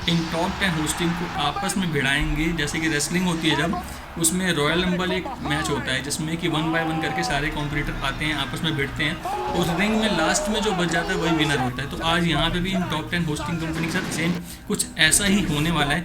इन top 10 hosting को आपस में भिड़ाएंगे। जैसे कि रेसलिंग होती है जब, उसमें रॉयल रंबल एक मैच होता है जिसमें कि 1 बाय 1 करके सारे कॉम्पिटिटर आते हैं, आपस में भिड़ते हैं। उस रिंग में लास्ट में जो बच जाता है वही विनर होता है। तो आज यहाँ पे भी इन टॉप 10 होस्टिंग कंपनी के साथ सेम कुछ ऐसा ही होने वाला है।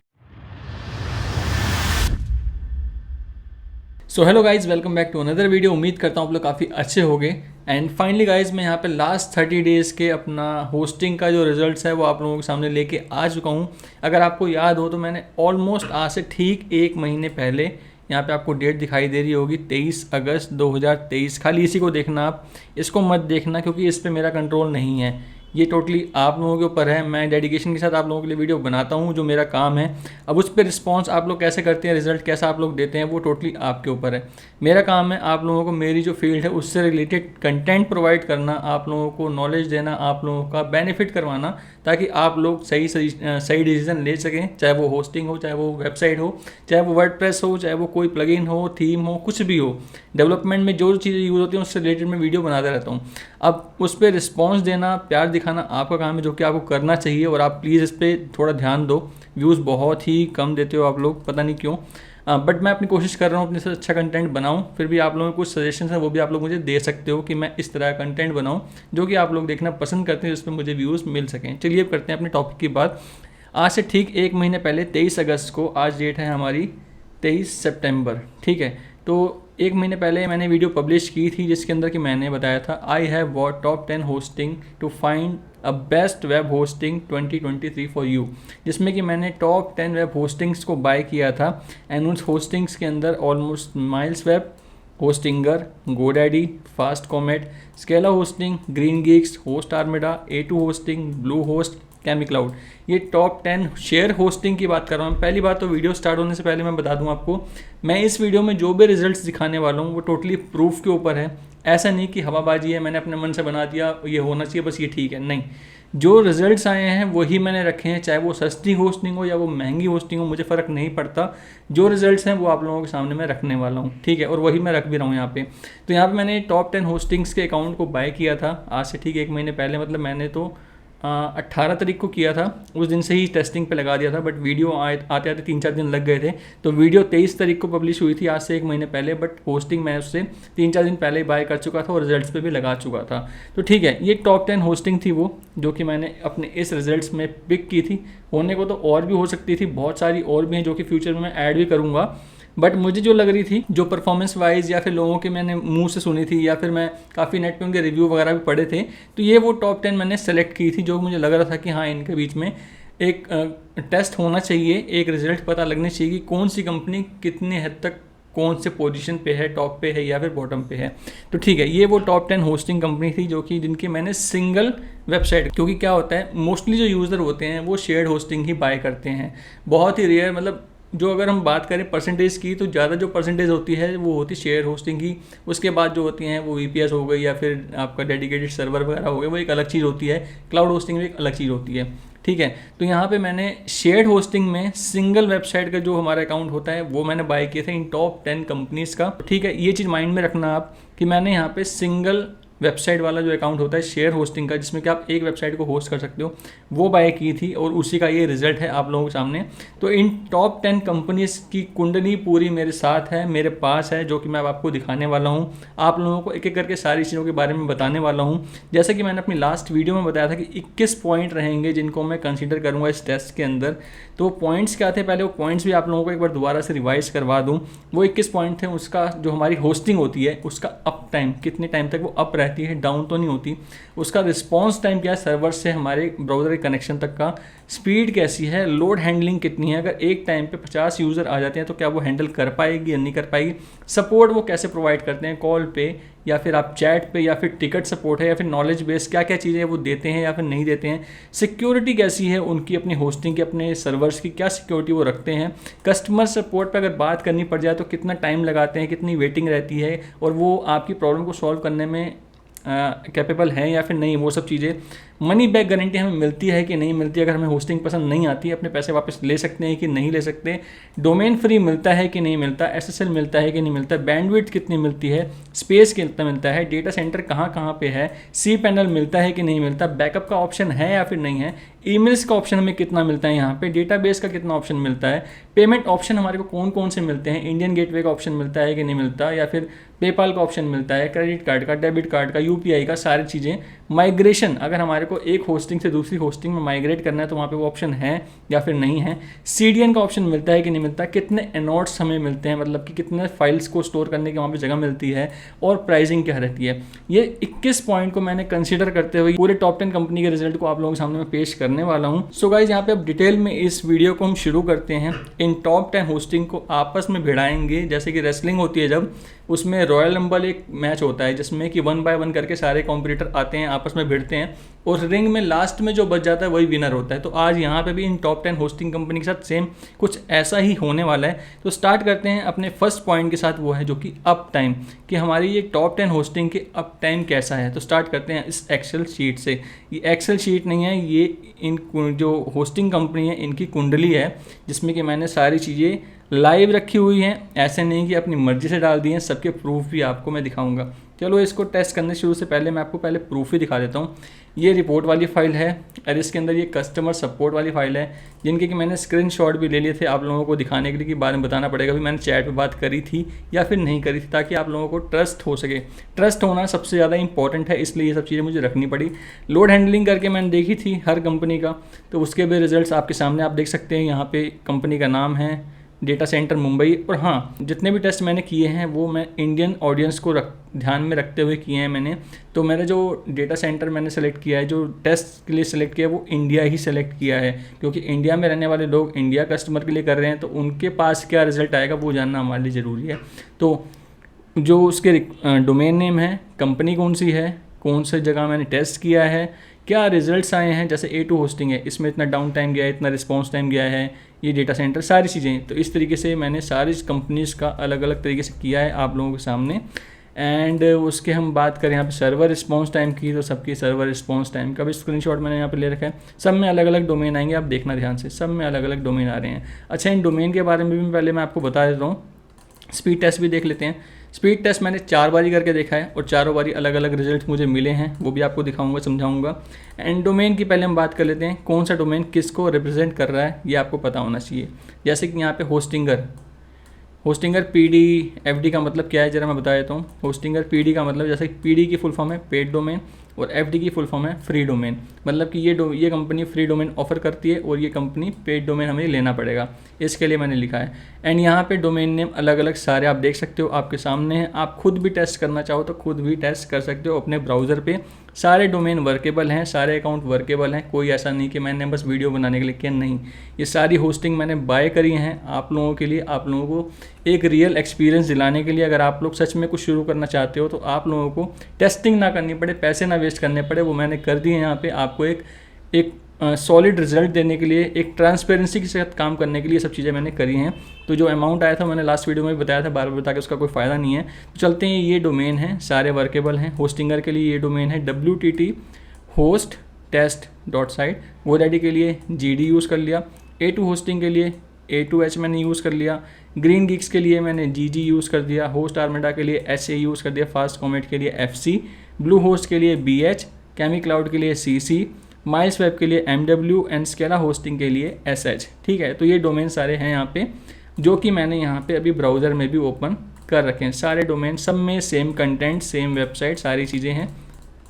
So hello guys, welcome back to another video. उम्मीद करता हूँ आप लोग काफ़ी अच्छे होंगे। एंड फाइनली गाइज, मैं यहाँ पे लास्ट 30 डेज़ के अपना होस्टिंग का जो रिजल्ट्स है वो आप लोगों के सामने लेके आ चुका हूँ। अगर आपको याद हो तो मैंने ऑलमोस्ट आज से ठीक 1 महीने पहले, यहाँ पे आपको डेट दिखाई दे रही होगी 23 अगस्त 2023, खाली इसी को देखना, आप इसको मत देखना क्योंकि इस पर मेरा कंट्रोल नहीं है। ये टोटली आप लोगों के ऊपर है। मैं डेडिकेशन के साथ आप लोगों के लिए वीडियो बनाता हूँ, जो मेरा काम है। अब उस पर रिस्पांस आप लोग कैसे करते हैं, रिजल्ट कैसा आप लोग देते हैं, वो टोटली आपके ऊपर है। मेरा काम है आप लोगों को मेरी जो फील्ड है उससे रिलेटेड कंटेंट प्रोवाइड करना, आप लोगों को नॉलेज देना, आप लोगों का बेनिफिट करवाना, ताकि आप लोग सही डिसीजन ले सकें। चाहे वो होस्टिंग हो, चाहे वो वेबसाइट हो, चाहे वो वर्डप्रेस हो, चाहे वो कोई प्लगइन हो, थीम हो, कुछ भी हो। डेवलपमेंट में जो चीज़ें यूज़ होती हैं उससे रिलेटेड मैं वीडियो बनाता रहता हूँ। अब उस पर रिस्पॉन्स देना, प्यार दिखाना आपका काम है, जो कि आपको करना चाहिए। और आप प्लीज़ इस पर थोड़ा ध्यान दो। व्यूज़ बहुत ही कम देते हो आप लोग, पता नहीं क्यों। बट मैं अपनी कोशिश कर रहा हूँ अपने से अच्छा कंटेंट बनाऊँ। फिर भी आप लोगों को कुछ सजेशंस हैं वो भी आप लोग मुझे दे सकते हो कि मैं इस तरह का कंटेंट बनाऊँ जो कि आप लोग देखना पसंद करते हैं, जिसमें मुझे व्यूज़ मिल सकें। चलिए अब करते हैं अपने टॉपिक की बात। आज से ठीक 1 महीने पहले 23 अगस्त को, आज डेट है हमारी 23 सितंबर, ठीक है। तो 1 महीने पहले मैंने वीडियो पब्लिश की थी जिसके अंदर कि मैंने बताया था I have what top 10 hosting to find a best web hosting 2023 for you, जिसमें कि मैंने टॉप 10 वेब होस्टिंग्स को बाय किया था। एंड उस होस्टिंग्स के अंदर almost MilesWeb, Hostinger, GoDaddy, FastComet, Scala hosting, GreenGeeks, host armada, A2 hosting, Bluehost, Cammy cloud, ये टॉप 10 शेयर होस्टिंग की बात कर रहा हूँ। पहली बात तो वीडियो स्टार्ट होने से पहले मैं बता दूँ आपको, मैं इस वीडियो में जो भी रिजल्ट्स दिखाने वाला हूँ वो टोटली प्रूफ के ऊपर है। ऐसा नहीं कि हवाबाजी है, मैंने अपने मन से बना दिया ये होना चाहिए बस ये ठीक है, नहीं। जो रिजल्ट्स आए हैं वही मैंने रखे हैं, चाहे वो सस्ती होस्टिंग हो या वो महंगी होस्टिंग हो, मुझे फ़र्क नहीं पड़ता। जो रिजल्ट्स हैं वो आप लोगों के सामने मैं रखने वाला हूँ, ठीक है। और वही मैं रख भी रहा हूँ यहाँ पे। तो यहाँ पे मैंने टॉप 10 होस्टिंग्स के अकाउंट को बाय किया था आज से ठीक 1 महीने पहले। मतलब मैंने तो 18 तारीख को किया था, उस दिन से ही टेस्टिंग पे लगा दिया था। बट वीडियो आते आते 3-4 दिन लग गए थे। तो वीडियो 23 तारीख को पब्लिश हुई थी, आज से 1 महीने पहले। बट होस्टिंग मैं उससे 3-4 दिन पहले ही बाय कर चुका था और रिजल्ट्स पे भी लगा चुका था। तो ठीक है, ये टॉप 10 होस्टिंग थी वो, जो कि मैंने अपने इस रिजल्ट्स में पिक की थी। होने को तो और भी हो सकती थी, बहुत सारी और भी हैं जो कि फ्यूचर में मैं ऐड भी करूँगा। बट मुझे जो लग रही थी, जो परफॉर्मेंस वाइज या फिर लोगों के मैंने मुंह से सुनी थी या फिर मैं काफ़ी नेट पे उनके रिव्यू वगैरह भी पढ़े थे, तो ये वो टॉप 10 मैंने सेलेक्ट की थी जो मुझे लग रहा था कि हाँ, इनके बीच में एक टेस्ट होना चाहिए, एक रिजल्ट पता लगने चाहिए कि कौन सी कंपनी कितने हद तक कौन से पोजीशन पे है, टॉप पे है या फिर बॉटम पे है। तो ठीक है, ये वो टॉप 10 होस्टिंग कंपनी थी जो कि जिनकी मैंने सिंगल वेबसाइट, क्योंकि क्या होता है मोस्टली जो यूज़र होते हैं वो शेयर्ड होस्टिंग ही बाय करते हैं। बहुत ही रेयर, मतलब जो अगर हम बात करें परसेंटेज की, तो ज़्यादा जो परसेंटेज होती है वो होती है शेयर होस्टिंग की। उसके बाद जो होती हैं वो VPS हो गई या फिर आपका डेडिकेटेड सर्वर वगैरह हो गया, वो एक अलग चीज़ होती है। क्लाउड होस्टिंग भी एक अलग चीज़ होती है, ठीक है। तो यहाँ पे मैंने शेयर्ड होस्टिंग में सिंगल वेबसाइट का जो हमारा अकाउंट होता है वो मैंने बाय किया था इन टॉप 10 कंपनीज़ का, ठीक है। ये चीज़ माइंड में रखना आप कि मैंने यहाँ पे सिंगल वेबसाइट वाला जो अकाउंट होता है शेयर होस्टिंग का, जिसमें कि आप एक वेबसाइट को होस्ट कर सकते हो, वो बाय की थी और उसी का ये रिजल्ट है आप लोगों के सामने। तो इन टॉप 10 कंपनीज की कुंडली पूरी मेरे साथ है, मेरे पास है, जो कि मैं अब आपको दिखाने वाला हूँ। आप लोगों को एक एक करके सारी चीज़ों के बारे में बताने वाला हूँ। जैसे कि मैंने अपनी लास्ट वीडियो में बताया था कि 21 पॉइंट रहेंगे जिनको मैं कंसिडर करूँगा इस टेस्ट के अंदर। तो पॉइंट्स क्या थे, पहले वो पॉइंट्स भी आप लोगों को एक बार दोबारा से रिवाइज करवा दूँ। वो 21 पॉइंट थे, उसका जो हमारी होस्टिंग होती है उसका अप टाइम, कितने टाइम तक वो अप रहती है, डाउन तो नहीं होती। उसका रिस्पॉन्स टाइम क्या है सर्वर से हमारे ब्राउज़र के कनेक्शन तक का, स्पीड कैसी है, लोड हैंडलिंग कितनी है, अगर एक टाइम पे 50 यूज़र आ जाते हैं तो क्या वो हैंडल कर पाएगी या नहीं कर पाएगी, सपोर्ट वो कैसे प्रोवाइड करते हैं, कॉल पे या फिर आप चैट पे, या फिर टिकट सपोर्ट है या फिर नॉलेज बेस, क्या क्या चीज़ें वो देते हैं या फिर नहीं देते हैं, सिक्योरिटी कैसी है उनकी, अपनी होस्टिंग की, अपने सर्वर्स की क्या सिक्योरिटी वो रखते हैं, कस्टमर सपोर्ट पे अगर बात करनी पड़ जाए तो कितना टाइम लगाते हैं, कितनी वेटिंग रहती है, और वो आपकी प्रॉब्लम को सॉल्व करने में कैपेबल हैं या फिर नहीं, वो सब चीज़ें मनी बैक गारंटी हमें मिलती है कि नहीं मिलती, अगर हमें होस्टिंग पसंद नहीं आती अपने पैसे वापस ले सकते हैं कि नहीं ले सकते, डोमेन फ्री मिलता है कि नहीं मिलता, SSL मिलता है कि नहीं मिलता, बैंडविड्थ कितनी मिलती है, स्पेस कितना मिलता है, डेटा सेंटर कहाँ कहाँ पे है, सी पैनल मिलता है कि नहीं मिलता, बैकअप का ऑप्शन है या फिर नहीं है, ईमेल्स का ऑप्शन हमें कितना मिलता है यहाँ पे, डेटाबेस का कितना ऑप्शन मिलता है, पेमेंट ऑप्शन हमारे को कौन कौन से मिलते हैं, इंडियन गेटवे का ऑप्शन मिलता है कि नहीं मिलता, या फिर पेपाल का ऑप्शन मिलता है, क्रेडिट कार्ड का, डेबिट कार्ड का, UPI का, सारी चीज़ें। माइग्रेशन, अगर हमारे को एक होस्टिंग से दूसरी होस्टिंग में माइग्रेट करना है तो वहाँ पे वो ऑप्शन है या फिर नहीं है, CDN का ऑप्शन मिलता है कि नहीं मिलता, कितने एनोड्स हमें मिलते हैं, मतलब कि कितने फाइल्स को स्टोर करने की वहाँ पे जगह मिलती है, और प्राइसिंग क्या रहती है। ये 21 पॉइंट को मैंने कंसिडर करते हुए पूरे टॉप 10 कंपनी के रिजल्ट को आप लोगों के सामने मैं पेश करने वाला हूँ। सो गाइज, यहाँ पे अब डिटेल में इस वीडियो को हम शुरू करते हैं। इन टॉप 10 होस्टिंग को आपस में भिड़ाएंगे, जैसे कि रेसलिंग होती है जब, उसमें रॉयल रंबल एक मैच होता है जिसमें कि 1 बाय 1 करके सारे कॉम्पिटिटर आते हैं, आपस में भिड़ते हैं, और रिंग में लास्ट में जो बच जाता है वही विनर होता है। तो आज यहाँ पे भी इन टॉप 10 होस्टिंग कंपनी के साथ सेम कुछ ऐसा ही होने वाला है। तो स्टार्ट करते हैं अपने फर्स्ट पॉइंट के साथ, वो है जो कि अप टाइम, कि हमारी ये टॉप 10 होस्टिंग के अप टाइम कैसा है। तो स्टार्ट करते हैं इस एक्सेल शीट से। ये एक्सेल शीट नहीं है, ये इन जो होस्टिंग कंपनी है इनकी कुंडली है, जिसमें कि मैंने सारी चीज़ें लाइव रखी हुई हैं, ऐसे नहीं कि अपनी मर्जी से डाल दिए हैं, सबके प्रूफ भी आपको मैं दिखाऊंगा। चलो इसको टेस्ट करने शुरू से पहले मैं आपको पहले प्रूफ ही दिखा देता हूँ। ये रिपोर्ट वाली फाइल है और इसके अंदर ये कस्टमर सपोर्ट वाली फाइल है, जिनके कि मैंने स्क्रीनशॉट भी ले लिए थे आप लोगों को दिखाने के लिए कि बाद में बताना पड़ेगा भी मैंने चैट पे बात करी थी या फिर नहीं करी थी, ताकि आप लोगों को ट्रस्ट हो सके। ट्रस्ट होना सबसे ज़्यादा इंपॉर्टेंट है, इसलिए ये सब चीज़ें मुझे रखनी पड़ी। लोड हैंडलिंग करके मैंने देखी थी हर कंपनी का, तो उसके भी रिजल्ट्स आपके सामने आप देख सकते हैं। यहाँ पे कंपनी का नाम है डेटा सेंटर मुंबई, और हाँ, जितने भी टेस्ट मैंने किए हैं वो मैं इंडियन ऑडियंस को ध्यान में रखते हुए किए हैं मैंने। तो मेरा जो डेटा सेंटर मैंने सेलेक्ट किया है, जो टेस्ट के लिए सेलेक्ट किया है, वो इंडिया ही सेलेक्ट किया है, क्योंकि इंडिया में रहने वाले लोग इंडिया कस्टमर के लिए कर रहे हैं, तो उनके पास क्या रिजल्ट आएगा वो जानना हमारे लिए ज़रूरी है। तो जो उसके डोमेन नेम है, कंपनी कौन सी है, कौन सी जगह मैंने टेस्ट किया है, क्या रिजल्ट्स आए हैं, जैसे A2 होस्टिंग है, इसमें इतना डाउन टाइम गया है, इतना रिस्पॉन्स टाइम गया है, ये डेटा सेंटर, सारी चीज़ें। तो इस तरीके से मैंने सारी कंपनीज़ का अलग अलग तरीके से किया है आप लोगों के सामने। एंड उसके हम बात करें यहाँ पे सर्वर रिस्पॉन्स टाइम की, तो सबकी सर्वर रिस्पॉन्स टाइम का भी स्क्रीनशॉट मैंने यहाँ पे ले रखा है। सब में अलग अलग डोमेन आएंगे, आप देखना ध्यान से, सब में अलग अलग डोमेन आ रहे हैं। अच्छा, इन डोमेन के बारे में भी पहले मैं आपको बता देता हूँ। स्पीड टेस्ट भी देख लेते हैं। स्पीड टेस्ट मैंने 4 बारी करके देखा है और चारों बारी अलग अलग रिजल्ट मुझे मिले हैं, वो भी आपको दिखाऊंगा, समझाऊंगा। एंड डोमेन की पहले हम बात कर लेते हैं, कौन सा डोमेन किसको रिप्रेजेंट कर रहा है ये आपको पता होना चाहिए। जैसे कि यहाँ पे होस्टिंगर PD FD का मतलब क्या है जरा मैं बता देता हूँ। होस्टिंगर PD का मतलब, जैसे PD की फुल फॉर्म है पेड डोमेन और FD की फुल फॉर्म है फ्री डोमेन, मतलब कि ये कंपनी फ्री डोमेन ऑफर करती है और ये कंपनी पेड डोमेन हमें लेना पड़ेगा, इसके लिए मैंने लिखा है। एंड यहाँ पे डोमेन नेम अलग अलग सारे आप देख सकते हो, आपके सामने है। आप खुद भी टेस्ट करना चाहो तो खुद भी टेस्ट कर सकते हो अपने ब्राउज़र पे। सारे डोमेन वर्केबल हैं, सारे अकाउंट वर्केबल हैं, कोई ऐसा नहीं कि मैंने बस वीडियो बनाने के लिए किया, नहीं। ये सारी होस्टिंग मैंने बाय करी हैं आप लोगों के लिए, आप लोगों को एक रियल एक्सपीरियंस दिलाने के लिए। अगर आप लोग सच में कुछ शुरू करना चाहते हो तो आप लोगों को टेस्टिंग ना करनी पड़े, पैसे ना वेस्ट करने पड़े, वो मैंने कर दिए यहाँ पे आपको एक सॉलिड रिजल्ट देने के लिए, एक ट्रांसपेरेंसी के साथ काम करने के लिए सब चीज़ें मैंने करी हैं। तो जो अमाउंट आया था मैंने लास्ट वीडियो में बताया था, बार बार बता के उसका कोई फ़ायदा नहीं है। तो चलते हैं, ये डोमेन है, सारे वर्केबल हैं। होस्टिंगर के लिए ये डोमेन है WTT host test .site, GoDaddy के लिए GD यूज़ कर लिया, A2 होस्टिंग के लिए A2H मैंने यूज़ कर लिया, ग्रीन गिग्स के लिए मैंने GG यूज़ कर दिया, होस्ट आर्मेडा के लिए SA यूज़ कर दिया, फास्ट कॉमेट के लिए FC, ब्लू होस्ट के लिए BH, कैमी क्लाउड के लिए CC, माइल्स वेब के लिए MW एंड स्केला होस्टिंग के लिए SH। ठीक है, तो ये डोमेन सारे हैं यहाँ पे, जो कि मैंने यहाँ पे अभी ब्राउज़र में भी ओपन कर रखे हैं। सारे डोमेन, सब में सेम कंटेंट, सेम वेबसाइट, सारी चीज़ें हैं,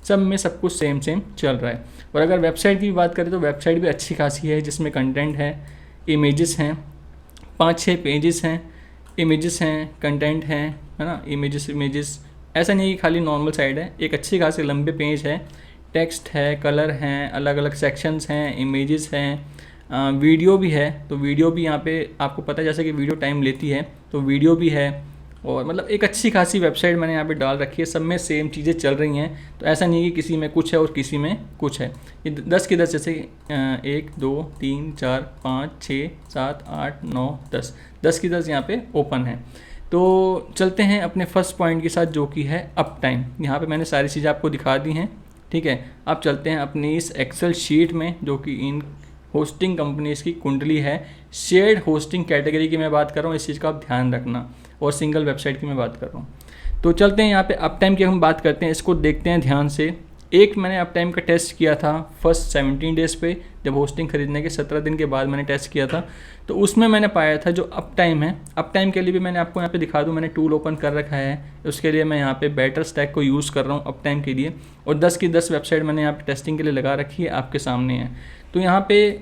सब में सब कुछ सेम चल रहा है। और अगर वेबसाइट की बात करें तो वेबसाइट भी अच्छी खासी है, जिसमें कंटेंट है, इमेजेस हैं, 5-6 पेजेस हैं, इमेजेस हैं, कंटेंट है ना, इमेजेस ऐसा नहीं कि खाली नॉर्मल साइट है, एक अच्छी खासी लंबे पेज है, टेक्स्ट है, कलर हैं, अलग अलग सेक्शंस हैं, इमेजेस हैं, वीडियो भी है। तो वीडियो भी यहाँ पे आपको पता है जैसे कि वीडियो टाइम लेती है, तो वीडियो भी है। और मतलब एक अच्छी खासी वेबसाइट मैंने यहाँ पे डाल रखी है, सब में सेम चीज़ें चल रही हैं। तो ऐसा नहीं है कि किसी में कुछ है और किसी में कुछ है। ये 10 की 10, जैसे 1 2 3 4 5 6 7 8 9 10 की 10 यहाँ पे ओपन है। तो चलते हैं अपने फर्स्ट पॉइंट के साथ, जो कि है अप टाइम। यहाँ पे मैंने सारी चीज़ें आपको दिखा दी हैं, ठीक है, अब चलते हैं अपनी इस एक्सेल शीट में जो कि इन होस्टिंग कंपनीज की कुंडली है। शेयर्ड होस्टिंग कैटेगरी की मैं बात कर रहा हूँ, इस चीज़ का आप ध्यान रखना, और सिंगल वेबसाइट की मैं बात कर रहा हूँ। तो चलते हैं यहाँ पे अप टाइम की हम बात करते हैं, इसको देखते हैं ध्यान से। एक मैंने अप टाइम का टेस्ट किया था फर्स्ट 17 डेज़ पे, जब होस्टिंग खरीदने के 17 दिन के बाद मैंने टेस्ट किया था, तो उसमें मैंने पाया था जो अप टाइम है, अप टाइम के लिए भी मैंने आपको यहाँ पे दिखा दूँ, मैंने टूल ओपन कर रखा है, उसके लिए मैं यहाँ पे बेटर स्टैक को यूज़ कर रहा हूँ अप टाइम के लिए, और 10 की 10 वेबसाइट मैंने यहाँ पे टेस्टिंग के लिए लगा रखी है, आपके सामने है। तो यहाँ पे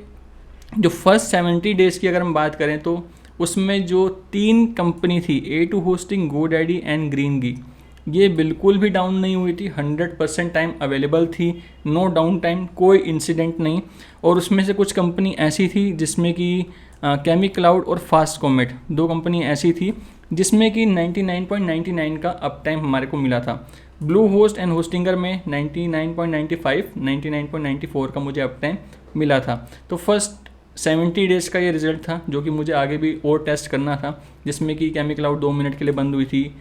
जो फर्स्ट 70 डेज़ की अगर हम बात करें तो उसमें जो 3 कंपनी थी, A2 hosting, GoDaddy and green geek, ये बिल्कुल भी डाउन नहीं हुई थी, 100% टाइम अवेलेबल थी, नो डाउन टाइम, कोई इंसिडेंट नहीं। और उसमें से कुछ कंपनी ऐसी थी जिसमें कि केमिक्लाउड और फास्ट कॉमेट, 2 कंपनी ऐसी थी जिसमें कि 99.99 का अप टाइम हमारे को मिला था। ब्लू होस्ट एंड होस्टिंगर में 99.95, 99.94 का मुझे अप टाइम मिला था। तो फर्स्ट 70 डेज़ का ये रिज़ल्ट था, जो कि मुझे आगे भी और टेस्ट करना था, जिसमें कि केमिक्लाउड 2 मिनट के लिए बंद हुई थी,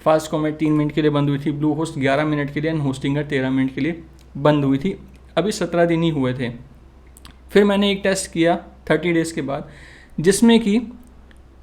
फास्ट कॉमेट 3 मिनट के लिए बंद हुई थी, ब्लू होस्ट 11 मिनट के लिए एंड होस्टिंगर 13 मिनट के लिए बंद हुई थी। अभी 17 दिन ही हुए थे। फिर मैंने एक टेस्ट किया 30 डेज़ के बाद, जिसमें कि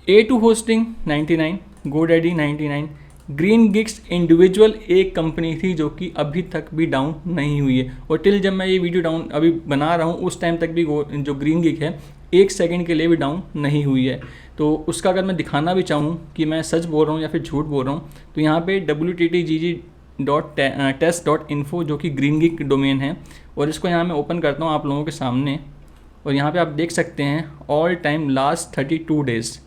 A2 hosting 99, GoDaddy 99, green geeks individual एक कंपनी थी जो कि अभी तक भी डाउन नहीं हुई है, और टिल जब मैं ये वीडियो डाउन अभी बना रहा हूँ उस टाइम तक भी जो ग्रीन गिक है 1 सेकंड के लिए भी डाउन नहीं हुई है। तो उसका अगर मैं दिखाना भी चाहूँ कि मैं सच बोल रहा हूँ या फिर झूठ बोल रहा हूँ, तो यहाँ पे wttgg.test.info जो कि ग्रीन गिक डोमेन है, और इसको यहाँ मैं ओपन करता हूँ आप लोगों के सामने, और यहाँ पे आप देख सकते हैं ऑल टाइम लास्ट 32 डेज़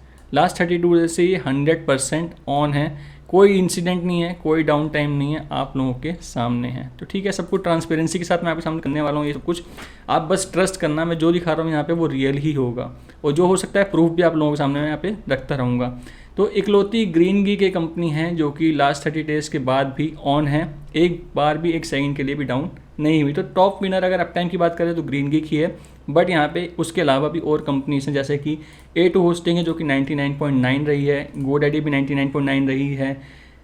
से ये 100% ऑन है, कोई इंसिडेंट नहीं है, कोई डाउन टाइम नहीं है, आप लोगों के सामने है। तो ठीक है, सब कुछ ट्रांसपेरेंसी के साथ मैं आपके सामने करने वाला हूँ ये सब कुछ, आप बस ट्रस्ट करना, मैं जो दिखा रहा हूँ यहाँ पे वो रियल ही होगा, और जो हो सकता है प्रूफ भी आप लोगों के सामने मैं यहाँ पे रखता रहूँगा। तो इकलौती ग्रीन गीक की कंपनी है जो कि लास्ट 30 डेज़ के बाद भी ऑन है, एक बार भी 1 सेकंड के लिए भी डाउन नहीं हुई। तो टॉप विनर अगर अप टाइम की बात करें तो ग्रीन गीक ही है, बट यहाँ पे उसके अलावा भी और कंपनीज हैं, जैसे कि A2 होस्टिंग है जो कि 99.9 रही है, GoDaddy भी 99.9 रही है,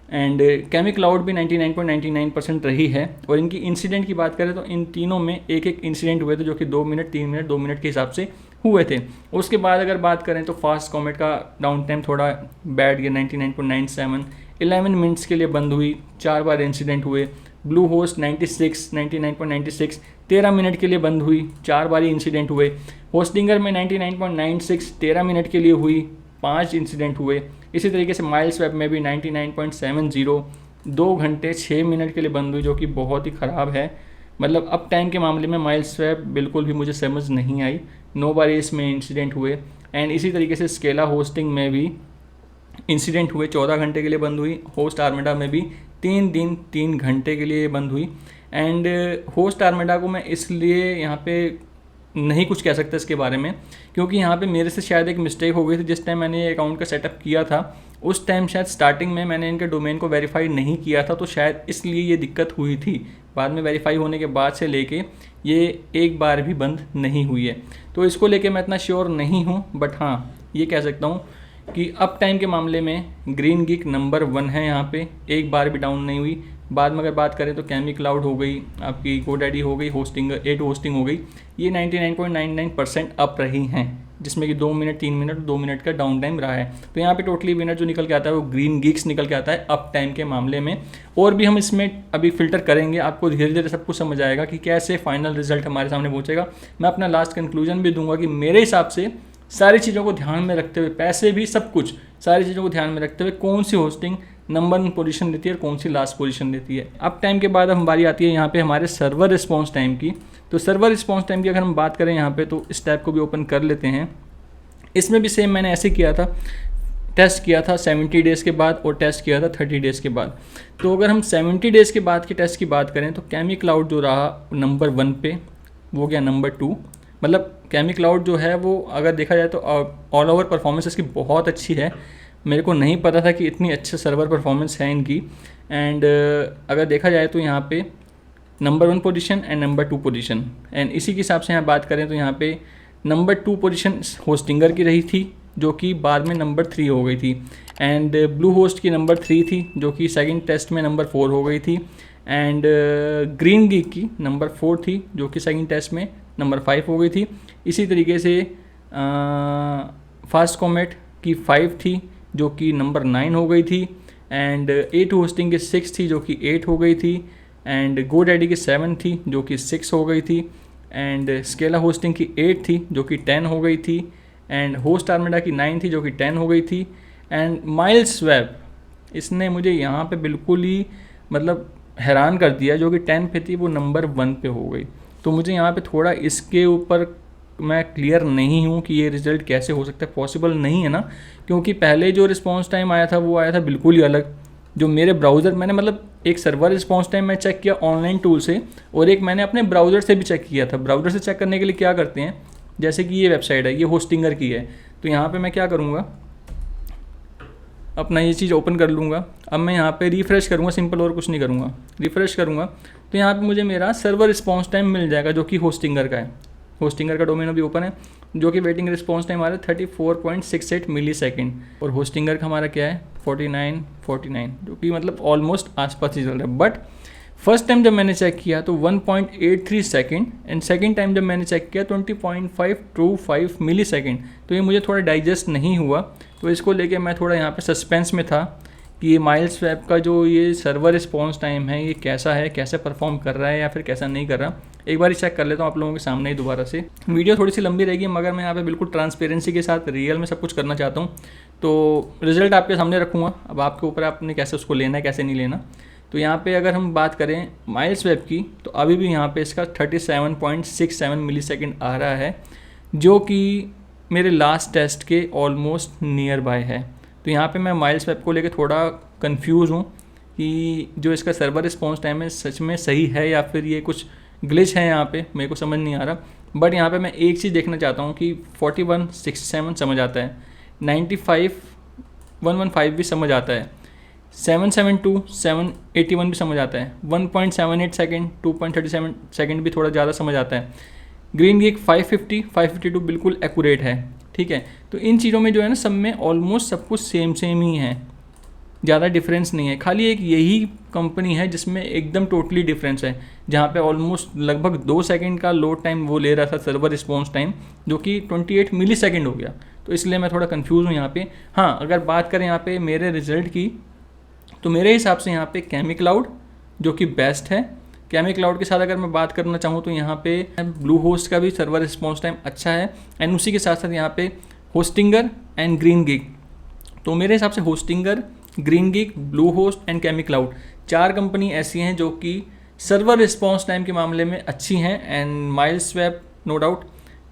एंड केमिक्लाउड भी 99.99% रही है। और इनकी इंसिडेंट की बात करें तो इन तीनों में एक एक इंसिडेंट हुए थे जो कि 2 मिनट, 3 मिनट, 2 मिनट के हिसाब से हुए थे। उसके बाद अगर बात करें तो फास्ट कॉमेट का डाउन टाइम थोड़ा बैड गया, 99.97, 11 मिनट्स के लिए बंद हुई, 4 बार इंसिडेंट हुए। ब्लू होस्ट 99.96, 13 मिनट के लिए बंद हुई, 4 बार इंसिडेंट हुए। होस्टिंगर में 99.96, 13 मिनट के लिए हुई, 5 इंसिडेंट हुए। इसी तरीके से माइल्सवेब में भी 99.70, 2 घंटे 6 मिनट के लिए बंद हुई, जो कि बहुत ही ख़राब है। मतलब अप टाइम के मामले में माइल्सवेब बिल्कुल भी मुझे समझ नहीं आई, 9 बार इसमें इंसिडेंट हुए। एंड इसी तरीके से स्केला होस्टिंग में भी इंसिडेंट हुए, 14 घंटे के लिए बंद हुई। होस्ट आर्मेडा में भी 3 दिन 3 घंटे के लिए बंद हुई। एंड होस्ट आर्मेडा को मैं इसलिए यहाँ पे नहीं कुछ कह सकता इसके बारे में, क्योंकि यहाँ पे मेरे से शायद एक मिस्टेक हो गई थी। जिस टाइम मैंने ये अकाउंट का सेटअप किया था उस टाइम शायद स्टार्टिंग में मैंने इनके डोमेन को वेरीफाई नहीं किया था, तो शायद इसलिए ये दिक्कत हुई थी। बाद में वेरीफाई होने के बाद से लेके ये एक बार भी बंद नहीं हुई है, तो इसको लेके मैं इतना श्योर नहीं हूँ। बट हाँ, ये कह सकता हूँ कि अप टाइम के मामले में ग्रीन गीक नंबर 1 है, यहाँ पे एक बार भी डाउन नहीं हुई। बाद में अगर बात करें तो केमिक्लाउड हो गई, आपकी GoDaddy हो गई, होस्टिंग A2 होस्टिंग हो गई, ये 99.99% अप रही हैं, जिसमें कि 2 मिनट, 3 मिनट, 2 मिनट का डाउन टाइम रहा है। तो यहाँ पे टोटली विनर जो निकल के आता है वो ग्रीन गीक्स निकल के आता है अप टाइम के मामले में। और भी हम इसमें अभी फिल्टर करेंगे, आपको धीरे धीरे सब कुछ समझ आएगा कि कैसे फाइनल रिजल्ट हमारे सामने पहुँचेगा। मैं अपना लास्ट कंक्लूजन भी दूंगा कि मेरे हिसाब से सारी चीज़ों को ध्यान में रखते हुए, पैसे भी सब कुछ, सारी चीज़ों को ध्यान में रखते हुए कौन सी होस्टिंग नंबर 1 पोजीशन देती है और कौन सी लास्ट पोजीशन देती है। अप टाइम के बाद हमारी आती है यहाँ पे हमारे सर्वर रिस्पॉन्स टाइम की। तो सर्वर रिस्पॉन्स टाइम की अगर हम बात करें यहाँ पे, तो इस टैब को भी ओपन कर लेते हैं। इसमें भी सेम मैंने ऐसे किया था, टेस्ट किया था 70 डेज़ के बाद और टेस्ट किया था 30 डेज़ के बाद। तो अगर हम 70 डेज़ के बाद की टेस्ट की बात करें तो केमिक्लाउड जो रहा नंबर 1 पे, वो गया नंबर 2। मतलब केमिक्लाउड जो है वो अगर देखा जाए तो ऑल ओवर परफॉर्मेंस इसकी बहुत अच्छी है। मेरे को नहीं पता था कि इतनी अच्छे सर्वर परफॉर्मेंस है इनकी। एंड अगर देखा जाए तो यहाँ पे number 1 position and number 2 position, and इसी के हिसाब से यहाँ बात करें तो यहाँ पे नंबर 2 पोजीशन होस्टिंगर की रही थी, जो कि बाद में नंबर 3 हो गई थी। एंड ब्लू होस्ट की नंबर 3 थी, जो कि सेकंड टेस्ट में नंबर 4 हो गई थी। एंड ग्रीन गिग की नंबर 4 थी जो कि सेकंड टेस्ट में नंबर 5 हो गई थी। इसी तरीके से फास्ट कॉमेट की 5 थी जो कि नंबर 9 हो गई थी। एंड A2 होस्टिंग की 6 थी जो कि 8 हो गई थी। एंड GoDaddy की 7 थी जो कि 6 हो गई थी। एंड स्केला होस्टिंग की 8 थी जो कि 10 हो गई थी। एंड होस्ट आर्मेडा की 9 थी जो कि 10 हो गई थी। एंड माइल्सवेब इसने मुझे यहाँ पे बिल्कुल ही मतलब हैरान कर दिया, जो कि 10 पे थी वो नंबर 1 पे हो गई। तो मुझे यहाँ पे थोड़ा इसके ऊपर मैं क्लियर नहीं हूँ कि ये रिज़ल्ट कैसे हो सकता है, पॉसिबल नहीं है ना, क्योंकि पहले जो रिस्पॉन्स टाइम आया था वो आया था बिल्कुल ही अलग। जो मेरे ब्राउज़र मैंने मतलब एक सर्वर रिस्पॉन्स टाइम मैं चेक किया ऑनलाइन टूल से, और एक मैंने अपने ब्राउज़र से भी चेक किया था। ब्राउज़र से चेक करने के लिए क्या करते हैं, जैसे कि ये वेबसाइट है, ये होस्टिंगर की है, तो यहाँ पे मैं क्या करूँगा, अपना ये चीज़ ओपन कर लूँगा। अब मैं यहाँ पे रिफ़्रेश करूँगा, सिंपल, और कुछ नहीं करूँगा, रिफ़्रेश करूँगा तो यहाँ पे मुझे मेरा सर्वर रिस्पॉन्स टाइम मिल जाएगा जो कि होस्टिंगर का है। होस्टिंगर का डोमेन अभी ओपन है, जो कि वेटिंग रिस्पॉन्स टाइम हमारा 34.68 मिली सेकेंड, और होस्टिंगर का हमारा क्या है 49, जो कि मतलब ऑलमोस्ट आसपास ही चल रहा है। बट फर्स्ट टाइम जब मैंने चेक किया तो 1.83 सेकेंड, एंड सेकेंड टाइम जब मैंने चेक किया 20.525 मिली सेकेंड। तो ये मुझे थोड़ा डाइजेस्ट नहीं हुआ, तो इसको लेके मैं थोड़ा यहाँ पे सस्पेंस में था कि ये माइल्सवेब का जो ये सर्वर रिस्पॉन्स टाइम है ये कैसा है, कैसे परफॉर्म कर रहा है या फिर कैसा नहीं कर रहा। एक बार चेक कर लेता हूँ आप लोगों के सामने ही दोबारा से। वीडियो थोड़ी सी लंबी रहेगी मगर मैं यहाँ पे बिल्कुल ट्रांसपेरेंसी के साथ रियल में सब कुछ करना चाहता हूँ। तो रिजल्ट आपके सामने रखूँगा, अब आपके ऊपर आपने कैसे उसको लेना है कैसे नहीं लेना। तो यहाँ पे अगर हम बात करें माइल्सवेब की तो अभी भी यहाँ पे इसका 37.67 मिली सेकेंड आ रहा है, जो कि मेरे लास्ट टेस्ट के ऑलमोस्ट नियर बाय है। तो यहाँ पे मैं माइल्सवेब को लेके थोड़ा कंफ्यूज हूँ कि जो इसका सर्वर रिस्पॉन्स टाइम है सच में सही है या फिर ये कुछ ग्लिच है, यहाँ पे मेरे को समझ नहीं आ रहा। बट यहाँ पे मैं एक चीज़ देखना चाहता हूँ कि 4167 समझ आता है, 95,115 भी समझ आता है, 772, 781 भी समझ आता है, 1.78 सेकेंड, 2.37 सेकेंड भी थोड़ा ज़्यादा समझ आता है। ग्रीन गिग 550, 552 बिल्कुल एक्यूरेट है, ठीक है। तो इन चीज़ों में जो है ना सब में ऑलमोस्ट सब कुछ सेम ही है, ज़्यादा डिफरेंस नहीं है। खाली एक यही कंपनी है जिसमें एकदम टोटली डिफरेंस है, जहाँ पे ऑलमोस्ट लगभग 2 सेकंड का लोड टाइम वो ले रहा था सर्वर रिस्पॉन्स टाइम, जो कि 28 मिली सेकेंड हो गया। तो इसलिए मैं थोड़ा कंफ्यूज हूँ यहाँ पे। हाँ, अगर बात करें यहाँ पे मेरे रिजल्ट की तो मेरे हिसाब से यहाँ पे केमिक्लाउड जो कि बेस्ट है। केमिक्लाउड के साथ अगर मैं बात करना चाहूँ तो यहाँ पे ब्लू होस्ट का भी सर्वर रिस्पॉन्स टाइम अच्छा है, एंड उसी के साथ साथ यहाँ पे होस्टिंगर एंड ग्रीन गिग। तो मेरे हिसाब से Hostinger, Green Geek, Bluehost and ChemiCloud 4 company ऐसी हैं जो कि सर्वर रिस्पॉन्स टाइम के मामले में अच्छी हैं। एंड माइल्सवेब नो डाउट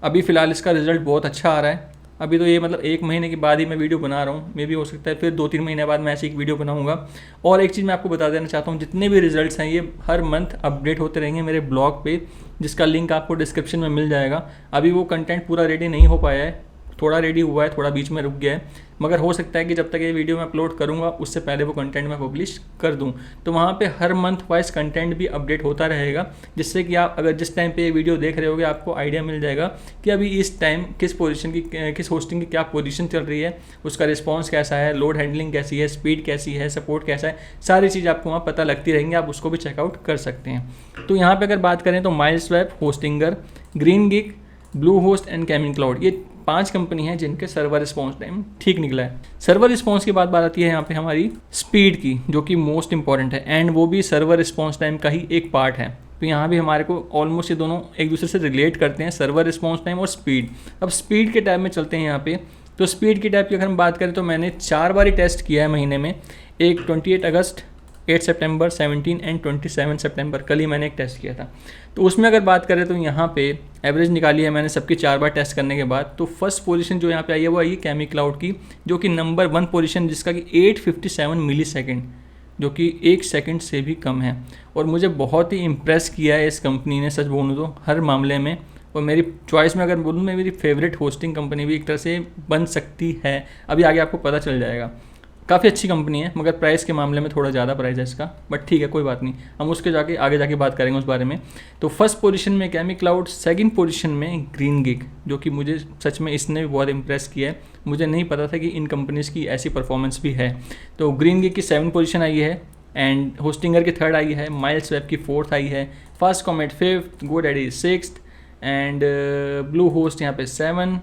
अभी फ़िलहाल इसका रिजल्ट बहुत अच्छा आ रहा है। अभी तो ये मतलब 1 महीने के बाद ही मैं वीडियो बना रहा हूँ, मे भी हो सकता है फिर 2-3 महीने बाद मैं ऐसी एक वीडियो बनाऊँगा। और एक चीज़ मैं आपको बता देना चाहता हूँ, जितने भी रिजल्ट्स हैं ये हर मंथ अपडेट होते रहेंगे मेरे ब्लॉग पे, जिसका लिंक आपको डिस्क्रिप्शन में मिल जाएगा। अभी वो कंटेंट पूरा रेडी नहीं हो पाया है, थोड़ा रेडी हुआ है, थोड़ा बीच में रुक गया है, मगर हो सकता है कि जब तक ये वीडियो मैं अपलोड करूँगा उससे पहले वो कंटेंट मैं पब्लिश कर दूँ। तो वहाँ पे हर मंथ वाइज कंटेंट भी अपडेट होता रहेगा, जिससे कि आप अगर जिस टाइम पे ये वीडियो देख रहे होगे आपको आइडिया मिल जाएगा कि अभी इस टाइम किस पोजीशन की, किस होस्टिंग की क्या पोजीशन चल रही है, उसका रिस्पॉन्स कैसा है, लोड हैंडलिंग कैसी है, स्पीड कैसी है, सपोर्ट कैसा है, सारी चीज़ आपको वहाँ पता लगती रहेंगी, आप उसको भी चेकआउट कर सकते हैं। तो यहाँ पर अगर बात करें तो MilesWeb, Hostinger, Green Geek, Bluehost and ChemiCloud, ये 5 कंपनी हैं जिनके सर्वर रिस्पॉन्स टाइम ठीक निकला है। सर्वर रिस्पॉन्स की बात आती है यहाँ पे हमारी स्पीड की, जो कि मोस्ट इंपॉर्टेंट है, एंड वो भी सर्वर रिस्पॉन्स टाइम का ही एक पार्ट है। तो यहाँ भी हमारे को ऑलमोस्ट ये दोनों एक दूसरे से रिलेट करते हैं, सर्वर रिस्पॉन्स टाइम और स्पीड। अब स्पीड के टैब में चलते हैं यहाँ पे। तो स्पीड के टैब की अगर हम बात करें तो मैंने 4 बार टेस्ट किया है महीने में, एक 28 अगस्त, 8 सितंबर, 17 एंड 27 सितंबर, कल ही मैंने एक टेस्ट किया था। तो उसमें अगर बात करें तो यहाँ पे एवरेज निकाली है मैंने सबकी 4 बार टेस्ट करने के बाद। तो फर्स्ट पोजीशन जो यहाँ पे आई है वो आई है केमिक्लाउड की, जो कि नंबर 1 पोजीशन, जिसका कि 857 मिली सेकेंड, जो कि 1 सेकंड से भी कम है। और मुझे बहुत ही इम्प्रेस किया है इस कंपनी ने, सच बोलूँ तो हर मामले में। और मेरी चॉइस में अगर बोलूँ मैं, मेरी फेवरेट होस्टिंग कंपनी भी एक तरह से बन सकती है, अभी आगे आपको पता चल जाएगा। काफ़ी अच्छी कंपनी है, मगर प्राइस के मामले में थोड़ा ज़्यादा प्राइस है इसका, बट ठीक है कोई बात नहीं, हम उसके आगे जाके बात करेंगे उस बारे में। तो फर्स्ट पोजीशन में केमिक्लाउड, सेकंड पोजीशन में ग्रीन गिग, जो कि मुझे सच में इसने भी बहुत इंप्रेस किया है। मुझे नहीं पता था कि इन कंपनीज़ की ऐसी परफॉर्मेंस भी है। तो ग्रीन गिग की 7 पोजीशन आई है, एंड होस्टिंगर की थर्ड आई है, माइल्स वेब की फोर्थ आई है, fast comet fifth, GoDaddy sixth and blue host यहाँ पे 7,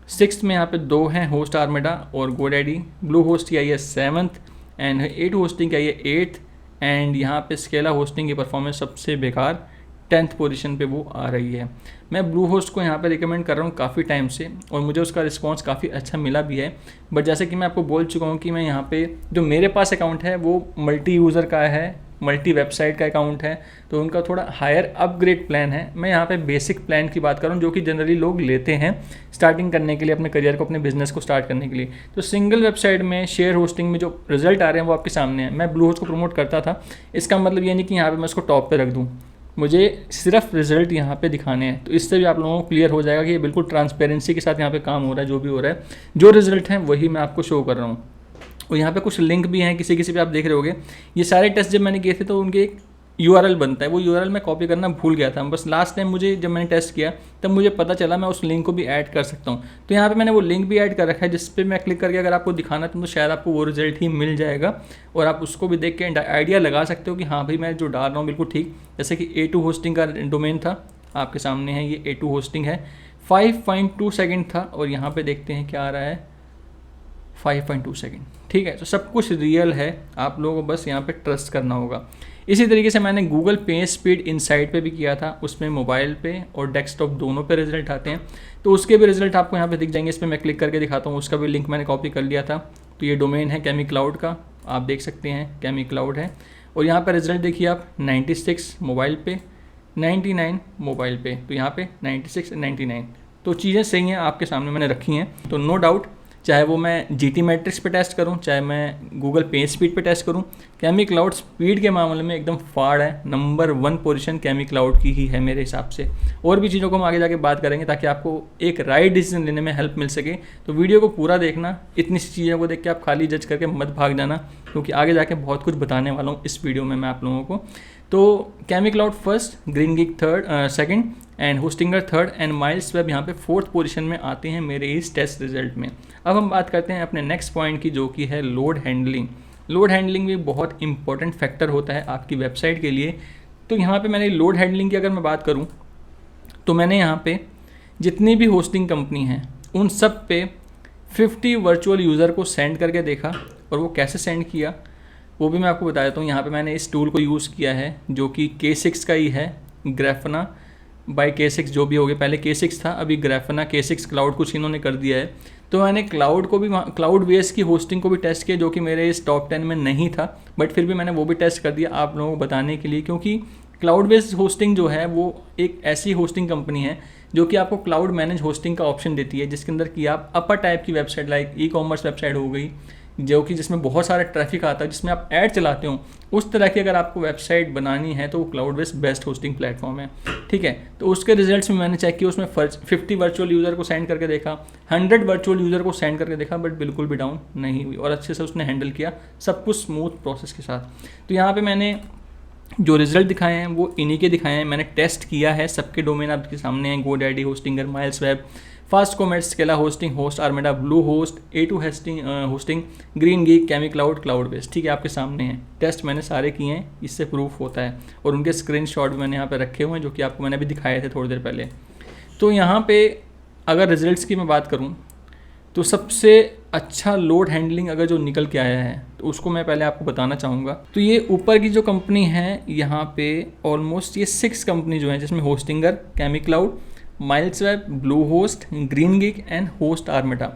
सिक्स्थ में यहाँ पे 2 हैं, होस्ट आर्मेडा और गोडैडी। ब्लू होस्ट की आई है 7th एंड 8 होस्टिंग की आई है 8th एंड यहाँ पे स्केला होस्टिंग की परफॉर्मेंस सबसे बेकार 10th पोजीशन पे वो आ रही है। मैं ब्लू होस्ट को यहाँ पे रिकमेंड कर रहा हूँ काफ़ी टाइम से और मुझे उसका रिस्पांस काफ़ी अच्छा मिला भी है, बट जैसे कि मैं आपको बोल चुका हूँ कि मैं यहाँ पे जो मेरे पास अकाउंट है वो मल्टी यूज़र का है, मल्टी वेबसाइट का अकाउंट है, तो उनका थोड़ा हायर अपग्रेड प्लान है। मैं यहाँ पे बेसिक प्लान की बात कर रहा हूँ जो कि जनरली लोग लेते हैं स्टार्टिंग करने के लिए, अपने करियर को, अपने बिजनेस को स्टार्ट करने के लिए। तो सिंगल वेबसाइट में शेयर होस्टिंग में जो रिजल्ट आ रहे हैं वो आपके सामने है। मैं ब्लू होस्ट को प्रमोट करता था, इसका मतलब ये नहीं कि यहाँ पर मैं उसको टॉप पर रख दूँ, मुझे सिर्फ रिजल्ट यहाँ पे दिखाने हैं। तो इससे भी आप लोगों को क्लियर हो जाएगा कि ये बिल्कुल ट्रांसपेरेंसी के साथ यहाँ पे काम हो रहा है, जो भी हो रहा है, जो रिजल्ट हैं वही मैं आपको शो कर रहा हूँ। और यहाँ पे कुछ लिंक भी हैं, किसी किसी पे आप देख रहे होगे। ये सारे टेस्ट जब मैंने किए थे तो उनके एक URL बनता है, वो URL मैं कॉपी करना भूल गया था। बस लास्ट टाइम मुझे जब मैंने टेस्ट किया तब मुझे पता चला मैं उस लिंक को भी ऐड कर सकता हूँ। तो यहाँ पे मैंने वो लिंक भी ऐड कर रखा है, जिस पे मैं क्लिक करके अगर आपको दिखाना तो शायद आपको वो रिजल्ट ही मिल जाएगा और आप उसको भी देख के आइडिया लगा सकते हो कि हाँ भाई मैं जो डाल रहा हूँ बिल्कुल ठीक। जैसे कि A2 होस्टिंग का डोमेन था, आपके सामने है, ये A2 होस्टिंग है, 5.2 सेकेंड था और यहाँ पर देखते हैं क्या आ रहा है, 5.2 सेकेंड। ठीक है, तो सब कुछ रियल है, आप लोगों को बस यहाँ पे ट्रस्ट करना होगा। इसी तरीके से मैंने गूगल पेज स्पीड इनसाइट पे भी किया था, उसमें मोबाइल पे और डेस्कटॉप दोनों पे रिजल्ट आते हैं, तो उसके भी रिजल्ट आपको यहाँ पे दिख जाएंगे। इस पर मैं क्लिक करके दिखाता हूँ, उसका भी लिंक मैंने कॉपी कर लिया था। तो ये डोमेन है कैमी क्लाउड का, आप देख सकते हैं कैमी क्लाउड है और यहाँ पर रिजल्ट देखिए आप, 96 मोबाइल पे, 99 मोबाइल पे, तो यहाँ पे 96 99, तो चीज़ें सही हैं, आपके सामने मैंने रखी हैं। तो नो डाउट, चाहे वो मैं GT मैट्रिक्स पे टेस्ट करूं, चाहे मैं गूगल पेज स्पीड पे टेस्ट करूं, कैमी क्लाउड स्पीड के मामले में एकदम फाड़ है। नंबर 1 पोजीशन कैमी क्लाउड की ही है मेरे हिसाब से। और भी चीज़ों को हम आगे जाके बात करेंगे ताकि आपको एक राइट डिसीजन लेने में हेल्प मिल सके। तो वीडियो को पूरा देखना, इतनी सी चीज़ों को देख के आप खाली जज करके मत भाग जाना, क्योंकि आगे जाके बहुत कुछ बताने वाला हूँ इस वीडियो में मैं आप लोगों को। तो chemo cloud first, green gig second and Hostinger third and miles web यहाँ पे 4th पोजीशन में आते हैं मेरे इस टेस्ट रिजल्ट में। अब हम बात करते हैं अपने नेक्स्ट पॉइंट की, जो कि है लोड हैंडलिंग। लोड हैंडलिंग भी बहुत इंपॉर्टेंट फैक्टर होता है आपकी वेबसाइट के लिए। तो यहाँ पे मैंने लोड हैंडलिंग की अगर मैं बात करूँ तो मैंने यहाँ पे जितनी भी होस्टिंग कंपनी हैं उन सब पे 50 वर्चुअल यूज़र को सेंड करके देखा, और वो कैसे सेंड किया वो भी मैं आपको बता देता हूँ। यहाँ पे मैंने इस टूल को यूज़ किया है जो कि K6 का ही है, ग्राफना बाय K6 जो भी हो गया, पहले K6 था, अभी ग्राफना K6 क्लाउड कुछ इन्होंने कर दिया है। तो मैंने क्लाउड को भी, क्लाउड बेस की होस्टिंग को भी टेस्ट किया जो कि मेरे इस टॉप 10 में नहीं था, बट फिर भी मैंने वो भी टेस्ट कर दिया आप लोगों को बताने के लिए, क्योंकि क्लाउड बेस्ड होस्टिंग जो है वो एक ऐसी होस्टिंग कंपनी है जो कि आपको क्लाउड मैनेज होस्टिंग का ऑप्शन देती है, जिसके अंदर कि आप अपर टाइप की वेबसाइट लाइक ई-कॉमर्स वेबसाइट हो गई, जो कि जिसमें बहुत सारा ट्रैफिक आता है, जिसमें आप ऐड चलाते हो, उस तरह की अगर आपको वेबसाइट बनानी है तो वो क्लाउड बेस्ट होस्टिंग प्लेटफॉर्म है। ठीक है, तो उसके रिजल्ट्स में मैंने चेक किया, उसमें 50 वर्चुअल यूज़र को सेंड करके देखा, 100 वर्चुअल यूज़र को सेंड करके देखा, बट बिल्कुल भी डाउन नहीं हुई और अच्छे से उसने हैंडल किया सब कुछ स्मूथ प्रोसेस के साथ। तो यहाँ पर मैंने जो रिजल्ट दिखाए हैं वो इन्हीं के दिखाए हैं, मैंने टेस्ट किया है, सबके डोमेन आपके सामने हैं, GoDaddy, Hostinger, miles web, fast comet, Scala hosting, host armada, blue host, A2 hosting, green gig, chemo cloud, cloud based. ठीक है, आपके सामने हैं, टेस्ट मैंने सारे किए हैं, इससे प्रूफ होता है, और उनके स्क्रीनशॉट भी मैंने यहाँ पे रखे हुए हैं जो कि आपको मैंने अभी दिखाए थे थोड़ी देर पहले। तो यहाँ पे अगर रिजल्ट्स की मैं बात करूँ तो सबसे अच्छा लोड हैंडलिंग अगर जो निकल के आया है तो उसको मैं पहले आपको बताना चाहूँगा। तो ये ऊपर की जो कंपनी है यहाँ पे ऑलमोस्ट ये 6 कंपनी जो हैं, जिसमें Hostinger, chemo cloud, miles web, blue host, GreenGeeks and host armada,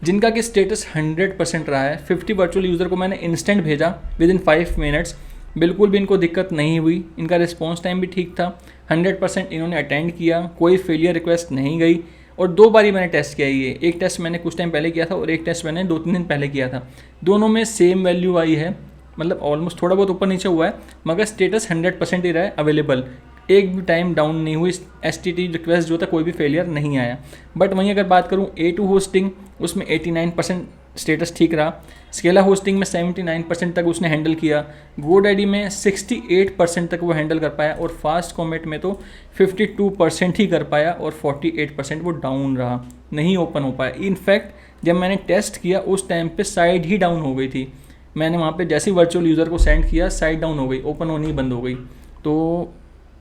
जिनका कि स्टेटस 100% रहा है। 50 वर्चुअल यूज़र को मैंने इंस्टेंट भेजा विद इन 5 मिनट्स, बिल्कुल भी इनको दिक्कत नहीं हुई, इनका रिस्पॉन्स टाइम भी ठीक था, 100% इन्होंने अटेंड किया, कोई फेलियर रिक्वेस्ट नहीं गई। और 2 बारी मैंने टेस्ट किया, ये एक टेस्ट मैंने कुछ टाइम पहले किया था और एक टेस्ट मैंने 2-3 दिन पहले किया था, दोनों में सेम वैल्यू आई है, मतलब ऑलमोस्ट थोड़ा बहुत ऊपर नीचे हुआ है, मगर स्टेटस 100% ही रहा है अवेलेबल, एक भी टाइम डाउन नहीं हुई, STT रिक्वेस्ट जो था कोई भी फेलियर नहीं आया। बट वहीं अगर बात करूँ A2 होस्टिंग, उसमें 89% स्टेटस ठीक रहा, स्केला होस्टिंग में 79% तक उसने हैंडल किया, गोडैडी में 68% तक वो हैंडल कर पाया, और फास्ट कॉमेट में तो 52% ही कर पाया और 48% वो डाउन रहा, नहीं ओपन हो पाया। इनफैक्ट जब मैंने टेस्ट किया उस टाइम पे साइड ही डाउन हो गई थी, मैंने वहाँ पे जैसे ही वर्चुअल यूज़र को सेंड किया साइट डाउन हो गई, ओपन होनी ही बंद हो गई। तो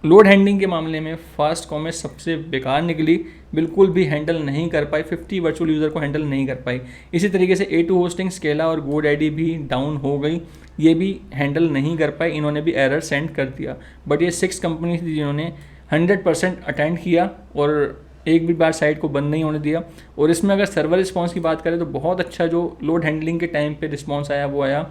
लोड हैंडलिंग के मामले में फास्ट कॉमेट सबसे बेकार निकली, बिल्कुल भी हैंडल नहीं कर पाई, 50 वर्चुअल यूज़र को हैंडल नहीं कर पाई। इसी तरीके से A2 होस्टिंग, स्केला और GoDaddy भी डाउन हो गई, ये भी हैंडल नहीं कर पाई, इन्होंने भी एरर सेंड कर दिया। बट ये 6 कंपनी थी जिन्होंने 100% अटेंड किया और एक भी बार साइट को बंद नहीं होने दिया। और इसमें अगर सर्वर रिस्पॉन्स की बात करें तो बहुत अच्छा जो लोड हैंडलिंग के टाइम पे रिस्पॉन्स आया वो आया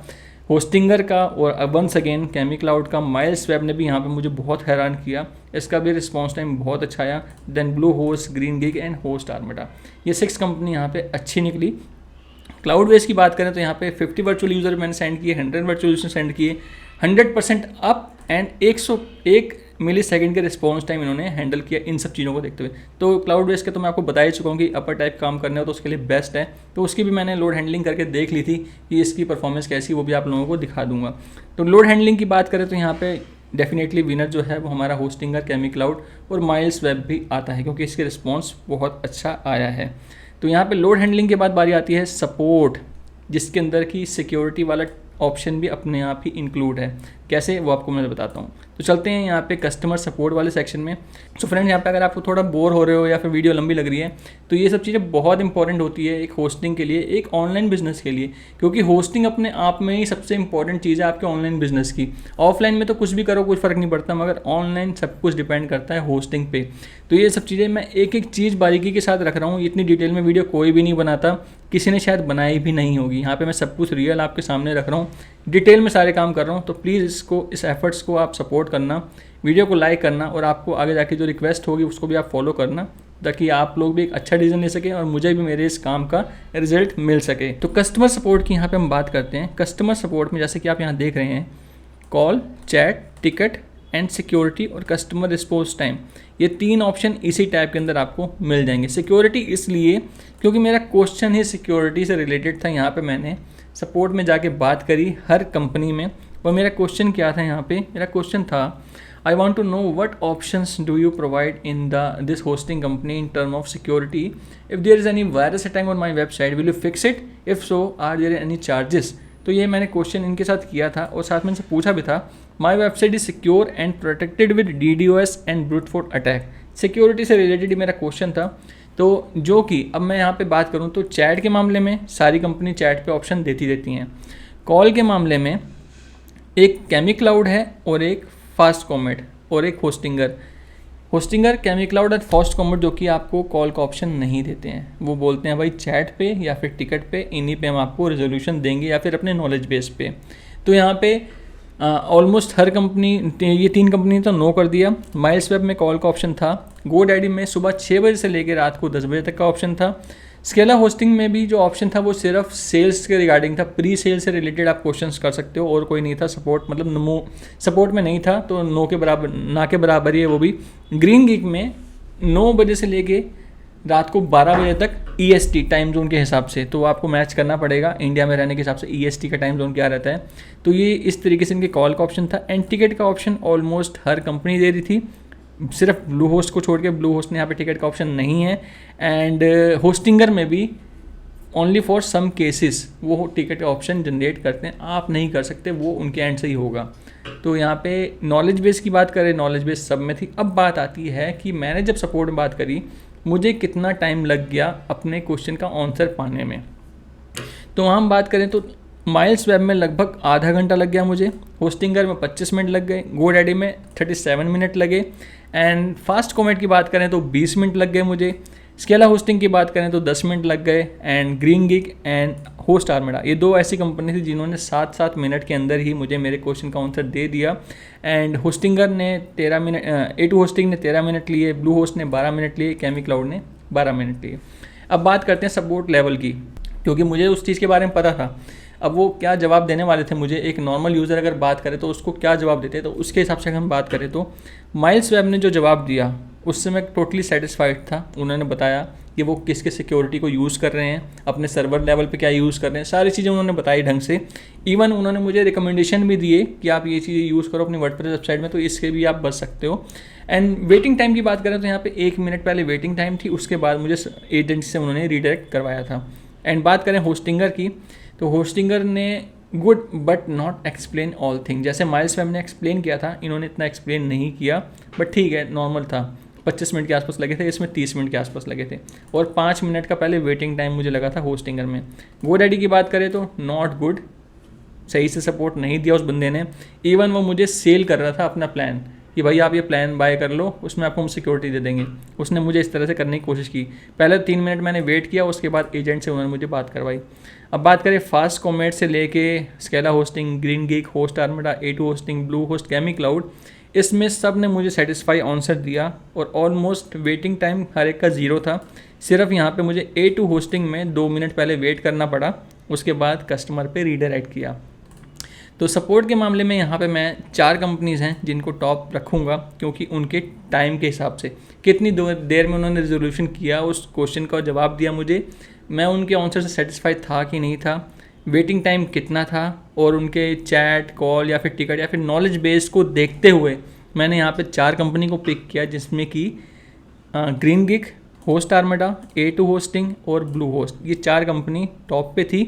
होस्टिंगर का, और वंस अगेन केमिक्लाउड का। माइल्सवेब ने भी यहाँ पे मुझे बहुत हैरान किया, इसका भी रिस्पॉन्स टाइम बहुत अच्छा आया। Then Bluehost, GreenGeeks and host armada, ये 6 कंपनी यहाँ पे अच्छी निकली। क्लाउडवेज की बात करें तो यहाँ पे 50 वर्चुअल यूज़र मैंने सेंड किए, 100 वर्चुअल यूज़र सेंड किए, 100% अप एंड 101 मिली सेकेंड के रिस्पॉन्स टाइम इन्होंने हैंडल किया इन सब चीज़ों को देखते हुए। तो क्लाउडवेज के तो मैं आपको बता ही चुका हूँ कि अपर टाइप काम करने हो तो उसके लिए बेस्ट है, तो उसकी भी मैंने लोड हैंडलिंग करके देख ली थी कि इसकी परफॉर्मेंस कैसी, वो भी आप लोगों को दिखा दूंगा। तो लोड हैंडलिंग की बात करें तो यहाँ पे डेफिनेटली विनर जो है वो हमारा होस्टिंगर, केमिक्लाउड और माइल्सवेब भी आता है, क्योंकि इसके रिस्पॉन्स बहुत अच्छा आया है। तो यहाँ पे लोड हैंडलिंग के बाद बारी आती है सपोर्ट, जिसके अंदर की सिक्योरिटी वाला ऑप्शन भी अपने आप ही इंक्लूड है। कैसे, वो आपको मैं बताता हूँ। तो चलते हैं यहाँ पे कस्टमर सपोर्ट वाले सेक्शन में। सो फ्रेंड्स, यहाँ पे अगर आपको थोड़ा बोर हो रहे हो या फिर वीडियो लंबी लग रही है तो ये सब चीज़ें बहुत इंपॉर्टेंट होती है एक होस्टिंग के लिए, एक ऑनलाइन बिजनेस के लिए, क्योंकि होस्टिंग अपने आप में ही सबसे इंपॉर्टेंट चीज़ है आपके ऑनलाइन बिजनेस की। ऑफलाइन में तो कुछ भी करो कुछ फ़र्क नहीं पड़ता, मगर ऑनलाइन सब कुछ डिपेंड करता है होस्टिंग पे। तो ये सब चीज़ें मैं एक एक चीज़ बारीकी के साथ रख रहा हूँ, इतनी डिटेल में वीडियो कोई भी नहीं बनाता, किसी ने शायद बनाई भी नहीं होगी। यहाँ पे मैं सब कुछ रियल आपके सामने रख रहा हूँ, डिटेल में सारे काम कर रहा हूँ। तो प्लीज़ इस एफर्ट्स को आप सपोर्ट करना, वीडियो को लाइक करना, और आपको आगे जाके जो रिक्वेस्ट होगी उसको भी आप फॉलो करना, ताकि आप लोग भी एक अच्छा डिसीजन ले सकें और मुझे भी मेरे इस काम का रिजल्ट मिल सके। तो कस्टमर सपोर्ट की यहाँ पे हम बात करते हैं। कस्टमर सपोर्ट में जैसे कि आप यहाँ देख रहे हैं, call, chat, ticket and security और कस्टमर रिस्पॉन्स टाइम, ये 3 ऑप्शन इसी टैब के अंदर आपको मिल जाएंगे। सिक्योरिटी इसलिए क्योंकि मेरा क्वेश्चन ही सिक्योरिटी से रिलेटेड था। यहाँ पे मैंने सपोर्ट में जाके बात करी हर कंपनी में, और मेरा क्वेश्चन क्या था यहाँ पे, मेरा क्वेश्चन था I want to know what options do you provide in this hosting company in terms of security? If there is any virus attack on my website, will you fix it? If so, are there any charges? तो ये मैंने question इनके साथ किया था और साथ में इनसे पूछा भी था। My website is secure and protected with DDoS and brute force attack. Security से रिलेटेड ही मेरा क्वेश्चन था। तो जो कि अब मैं यहाँ पे बात करूँ तो चैट के मामले में सारी कंपनी चैट पे ऑप्शन देती रहती हैं। कॉल के मामले में एक केमिक्लाउड है और एक फास्ट कॉमेट और एक होस्टिंगर केमिक्लाउड और फास्ट कॉमेट, जो कि आपको कॉल का ऑप्शन नहीं देते हैं। वो बोलते हैं भाई चैट पे या फिर टिकट पे, इन्हीं पे हम आपको रेजोल्यूशन देंगे या फिर अपने नॉलेज बेस पे। तो यहाँ पे ऑलमोस्ट हर कंपनी, ये 3 कंपनी तो नो कर दिया। माइल्सवेब में कॉल का ऑप्शन था, GoDaddy में सुबह 6 बजे से लेकर रात को 10 बजे तक का ऑप्शन था। स्केला होस्टिंग में भी जो ऑप्शन था वो सिर्फ सेल्स के रिगार्डिंग था, प्री सेल से रिलेटेड आप क्वेश्चंस कर सकते हो, और कोई नहीं था। सपोर्ट मतलब सपोर्ट में नहीं था, तो नो के बराबर, ना के बराबर ही है वो भी। ग्रीन गिग में 9 बजे से लेके रात को 12 बजे तक EST टाइम जोन के हिसाब से, तो आपको मैच करना पड़ेगा इंडिया में रहने के हिसाब से EST का टाइम जोन क्या रहता है। तो ये इस तरीके से इनके कॉल का ऑप्शन था। एंड टिकट का ऑप्शन ऑलमोस्ट हर कंपनी दे रही थी, सिर्फ ब्लू होस्ट को छोड़ के। ब्लू होस्ट ने यहाँ पे टिकट का ऑप्शन नहीं है। एंड होस्टिंगर में भी ओनली फॉर सम केसेस वो टिकट का ऑप्शन जनरेट करते हैं, आप नहीं कर सकते, वो उनके एंड से ही होगा। तो यहाँ पे नॉलेज बेस की बात करें, नॉलेज बेस सब में थी। अब बात आती है कि मैंने जब सपोर्ट में बात करी, मुझे कितना टाइम लग गया अपने क्वेश्चन का आंसर पाने में। तो हम बात करें तो माइल्सवेब में लगभग आधा घंटा लग गया मुझे, होस्टिंगर में 25 मिनट लग गए, GoDaddy में 37 मिनट लगे, एंड फास्ट कॉमेट की बात करें तो 20 मिनट लग गए मुझे। स्केला होस्टिंग की बात करें तो 10 मिनट लग गए, and green gig and host armada, ये 2 ऐसी कंपनी थी जिन्होंने 7-7 मिनट के अंदर ही मुझे मेरे क्वेश्चन का आंसर दे दिया। एंड होस्टिंगर ने 13 मिनट, A2 होस्टिंग ने 13 मिनट लिए, ब्लू होस्ट ने 12 मिनट लिए, केमिक्लाउड ने 12 मिनट लिए। अब बात करते हैं सपोर्ट लेवल की, क्योंकि मुझे उस चीज़ के बारे में पता था। अब वो क्या जवाब देने वाले थे मुझे, एक नॉर्मल यूज़र अगर बात करे तो उसको क्या जवाब देते, तो उसके हिसाब से अगर हम बात करें तो माइल्सवेब ने जो जवाब दिया उससे मैं टोटली सेटिस्फाइड था। उन्होंने बताया कि वो किसके सिक्योरिटी को यूज़ कर रहे हैं, अपने सर्वर लेवल पे क्या यूज़ कर रहे हैं, सारी चीज़ें उन्होंने बताई ढंग से। इवन उन्होंने मुझे रिकमेंडेशन भी दिए कि आप ये चीज़ें यूज़ करो अपनी वर्डप्रेस वेबसाइट में, तो इसके भी आप बच सकते हो। एंड वेटिंग टाइम की बात करें तो यहाँ पे 1 मिनट पहले वेटिंग टाइम थी, उसके बाद मुझे एजेंट से उन्होंने रीडायरेक्ट करवाया था। एंड बात करें होस्टिंगर की, तो होस्टिंगर ने good but not explain all thing. जैसे माइल्स वेब ने एक्सप्लेन किया था, इन्होंने इतना एक्सप्लेन नहीं किया, बट ठीक है, नॉर्मल था। 25 मिनट के आसपास लगे थे, इसमें 30 मिनट के आसपास लगे थे, और 5 मिनट का पहले वेटिंग टाइम मुझे लगा था होस्टिंगर में। GoDaddy की बात करें तो नॉट गुड, सही से सपोर्ट नहीं दिया उस बंदे ने। इवन वो मुझे सेल कर रहा था अपना प्लान कि भाई आप ये प्लान बाय कर लो, उसमें आपको हम सिक्योरिटी दे देंगे। उसने मुझे इस तरह से करने की कोशिश की। पहले 3 मिनट मैंने वेट किया, उसके बाद एजेंट से उन्होंने मुझे बात करवाई। अब बात करें फास्ट कॉमेट से लेके Scala hosting, Green Geek, Host armada, A2 hosting, Bluehost, ChemiCloud, इसमें सब ने मुझे सेटिस्फाई आंसर दिया और ऑलमोस्ट वेटिंग टाइम हर एक का 0 था। सिर्फ यहाँ पे मुझे A2 होस्टिंग में 2 मिनट पहले वेट करना पड़ा, उसके बाद कस्टमर पे रीडायरेक्ट किया। तो सपोर्ट के मामले में यहाँ पे मैं 4 कंपनीज़ हैं जिनको टॉप रखूँगा, क्योंकि उनके टाइम के हिसाब से कितनी देर में उन्होंने रिजोल्यूशन किया, उस क्वेश्चन का जवाब दिया मुझे, मैं उनके आंसर से सेटिस्फाइड था कि नहीं था, वेटिंग टाइम कितना था, और उनके चैट, कॉल या फिर टिकट या फिर नॉलेज बेस को देखते हुए मैंने यहाँ पे 4 कंपनी को पिक किया, जिसमें कि Green Geek, Host armada, A2 hosting और ब्लू होस्ट, ये 4 कंपनी टॉप पे थी।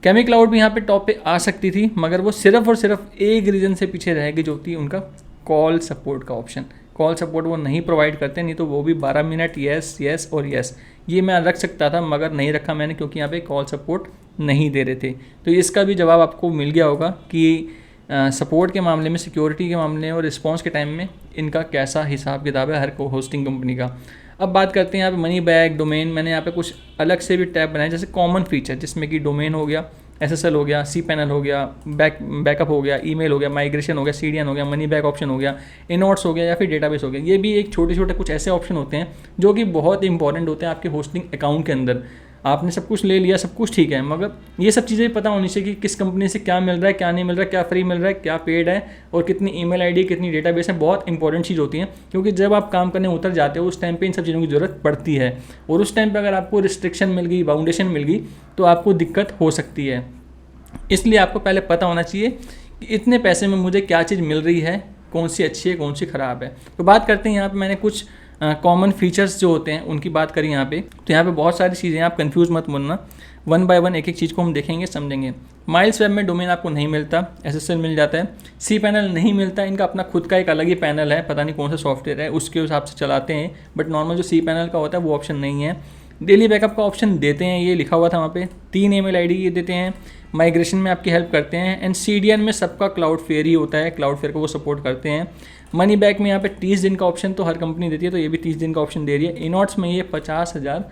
केमी क्लाउड भी यहाँ पे टॉप पे आ सकती थी, मगर वो सिर्फ और सिर्फ एक रीज़न से पीछे रह गई, जो थी उनका कॉल सपोर्ट का ऑप्शन। कॉल सपोर्ट वो नहीं प्रोवाइड करते, नहीं तो वो भी 12 मिनट येस येस और येस, ये मैं रख सकता था, मगर नहीं रखा मैंने, क्योंकि यहाँ पे कॉल सपोर्ट नहीं दे रहे थे। तो इसका भी जवाब आपको मिल गया होगा कि सपोर्ट के मामले में, सिक्योरिटी के मामले और रिस्पॉन्स के टाइम में इनका कैसा हिसाब किताब है हर को होस्टिंग कंपनी का। अब बात करते हैं यहाँ पे मनी बैग, डोमेन। मैंने यहाँ पे कुछ अलग से भी टैब बनाए, जैसे कॉमन फीचर, जिसमें कि डोमेन हो गया, SSL हो गया, cPanel हो गया, बैकअप हो गया, ईमेल हो गया, माइग्रेशन हो गया, CDN हो गया, मनी बैक ऑप्शन हो गया, इनोट्स हो गया या फिर डेटाबेस हो गया। ये भी एक छोटे छोटे कुछ ऐसे ऑप्शन होते हैं जो कि बहुत इंपॉर्टेंट होते हैं आपके होस्टिंग अकाउंट के अंदर। आपने सब कुछ ले लिया, सब कुछ ठीक है, मगर ये सब चीज़ें पता होनी चाहिए कि किस कंपनी से क्या मिल रहा है, क्या नहीं मिल रहा है, क्या फ्री मिल रहा है, क्या पेड है, और कितनी ईमेल आईडी, कितनी डेटाबेस है। बहुत इंपॉर्टेंट चीज़ होती है, क्योंकि जब आप काम करने उतर जाते हो उस टाइम पे इन सब चीज़ों की ज़रूरत पड़ती है, और उस टाइम पे अगर आपको रिस्ट्रिक्शन मिल गई, बाउंडेशन मिल गई, तो आपको दिक्कत हो सकती है। इसलिए आपको पहले पता होना चाहिए कि इतने पैसे में मुझे क्या चीज़ मिल रही है, कौन सी अच्छी है, कौन सी ख़राब है। तो बात करते हैं यहाँ पे, मैंने कुछ कॉमन फीचर्स जो होते हैं उनकी बात करी यहाँ पे। तो यहाँ पे बहुत सारी चीज़ें हैं, आप कंफ्यूज मत बनना, 1 बाय 1 एक एक चीज़ को हम देखेंगे, समझेंगे। माइल्स वेब में डोमेन आपको नहीं मिलता, SSL मिल जाता है, cPanel नहीं मिलता, इनका अपना खुद का एक अलग ही पैनल है, पता नहीं कौन सा सॉफ्टवेयर है, उसके हिसाब से चलाते हैं, बट नॉर्मल जो cPanel का होता है वो ऑप्शन नहीं है। डेली बैकअप का ऑप्शन देते हैं, ये लिखा हुआ था वहाँ पे, 3 ईमेल आईडी ये देते हैं, माइग्रेशन में आपकी हेल्प करते हैं, एंड CDN में सबका क्लाउडफ्लेयर ही होता है, क्लाउडफ्लेयर को वो सपोर्ट करते हैं। मनी बैक में यहाँ पे 30 दिन का ऑप्शन तो हर कंपनी देती है, तो ये भी 30 दिन का ऑप्शन दे रही है। इनॉट्स में ये 50,000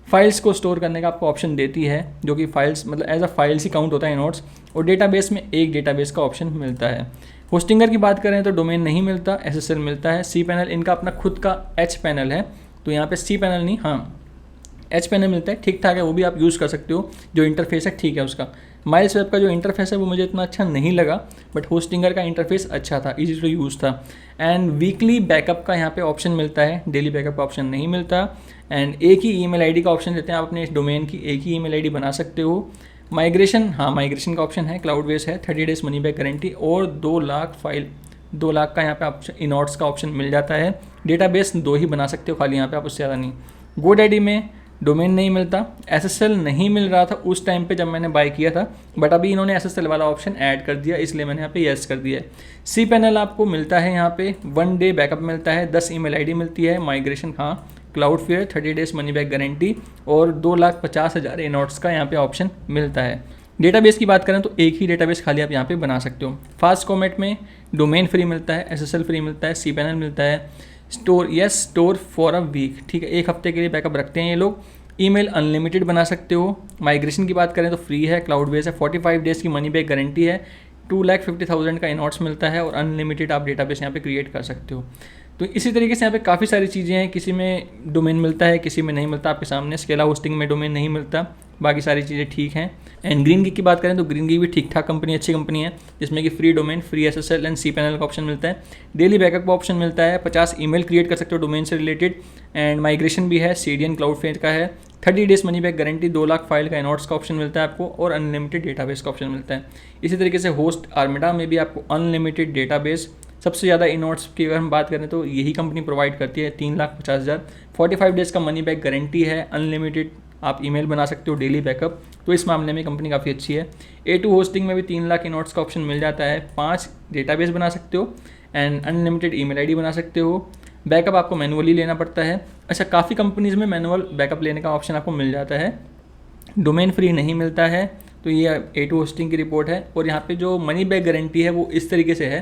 फाइल्स को स्टोर करने का आपको ऑप्शन देती है, जो कि फाइल्स मतलब एज अ फाइल्स ही काउंट होता है इनॉट्स, और डेटाबेस में एक डेटाबेस का ऑप्शन मिलता है। होस्टिंगर की बात करें तो डोमेन नहीं मिलता, SSL मिलता है, cPanel इनका अपना खुद का H-पैनल है, तो यहाँ पे cPanel नहीं, हाँ H-पैनल मिलता है, ठीक ठाक है, वो भी आप यूज़ कर सकते हो, जो इंटरफेस है ठीक है उसका। माइल्स वेब का जो इंटरफेस है वो मुझे इतना अच्छा नहीं लगा, बट होस्टिंगर का इंटरफेस अच्छा था, इजी टू यूज़ था। एंड वीकली बैकअप का यहाँ पे ऑप्शन मिलता है, डेली बैकअप का ऑप्शन नहीं मिलता। एंड एक ही ईमेल आईडी का ऑप्शन देते हैं, आप अपने डोमेन की एक ही ईमेल आईडी बना सकते हो। माइग्रेशन, हाँ माइग्रेशन का ऑप्शन है, क्लाउड बेस है, 30 डेज मनी बैक गारंटी, और 2 लाख फाइल, 2 लाख का यहाँ पे ऑप्शन, इनॉट्स का ऑप्शन मिल जाता है। डेटाबेस 2 ही बना सकते हो खाली यहाँ पे आप, उससे ज़्यादा नहीं। GoDaddy में डोमेन नहीं मिलता, SSL नहीं मिल रहा था उस टाइम पे जब मैंने बाय किया था, बट अभी इन्होंने SSL वाला ऑप्शन ऐड कर दिया, इसलिए मैंने यहाँ पे येस कर दिया है। cPanel आपको मिलता है यहाँ पे 1 डे बैकअप मिलता है, 10 ईमेल आईडी मिलती है, माइग्रेशन हाँ, Cloudflare 30 days money back guarantee, और 2,50,000 इनॉट्स का यहाँ पे ऑप्शन मिलता है। डेटाबेस की बात करें तो एक ही डेटाबेस खाली आप यहाँ पे बना सकते हो। फास्ट कॉमेट में डोमेन फ्री मिलता है, SSL फ्री मिलता है, cPanel मिलता है, स्टोर फॉर अ वीक, ठीक है, 1 हफ्ते के लिए बैकअप रखते हैं ये लोग। ईमेल अनलिमिटेड बना सकते हो। माइग्रेशन की बात करें तो फ्री है, क्लाउड बेस है, 45 डेज़ की मनी बैक गारंटी है, 2,50,000 का इनॉट्स मिलता है, और अनलिमिटेड आप डेटाबेस यहाँ पे क्रिएट कर सकते हो। तो इसी तरीके से यहाँ पे काफ़ी सारी चीज़ें हैं, किसी में डोमेन मिलता है, किसी में नहीं मिलता, आपके सामने स्केला होस्टिंग में डोमेन नहीं मिलता, बाकी सारी चीज़ें ठीक हैं। एंड ग्रीन गिक की बात करें तो ग्रीन गिक भी ठीक ठाक कंपनी, अच्छी कंपनी है, जिसमें कि free domain, free SSL and cPanel का ऑप्शन मिलता है, डेली बैकअप का ऑप्शन मिलता है, 50 ईमेल क्रिएट कर सकते हो डोमेन से रिलेटेड, एंड माइग्रेशन भी है, CDN क्लाउडफ्लेयर का है, 30 days money back guarantee, 2 lakh file का इनॉट्स का ऑप्शन मिलता है आपको, और अनलिमिटेड डेटाबेस का ऑप्शन मिलता है। इसी तरीके से होस्ट आर्मेडा में भी आपको अनलिमिटेड डेटाबेस, सबसे ज़्यादा इनॉट्स की अगर हम बात करें तो यही कंपनी प्रोवाइड करती है, 3,50,000, 45 डेज़ का मनी बैक गारंटी है, अनलिमिटेड आप ईमेल बना सकते हो डेली बैकअप, तो इस मामले में कंपनी काफ़ी अच्छी है। A2 होस्टिंग में भी 3 लाख इनोट्स का ऑप्शन मिल जाता है, 5 डेटाबेस बना सकते हो एंड अनलिमिटेड ईमेल आईडी बना सकते हो। बैकअप आपको मैनुअली लेना पड़ता है। अच्छा, काफ़ी कंपनीज़ में मैनुअल बैकअप लेने का ऑप्शन आपको मिल जाता है, डोमेन फ्री नहीं मिलता है। तो ये A2 होस्टिंग की रिपोर्ट है। और यहाँ पे जो मनी बैक गारंटी है वो इस तरीके से है।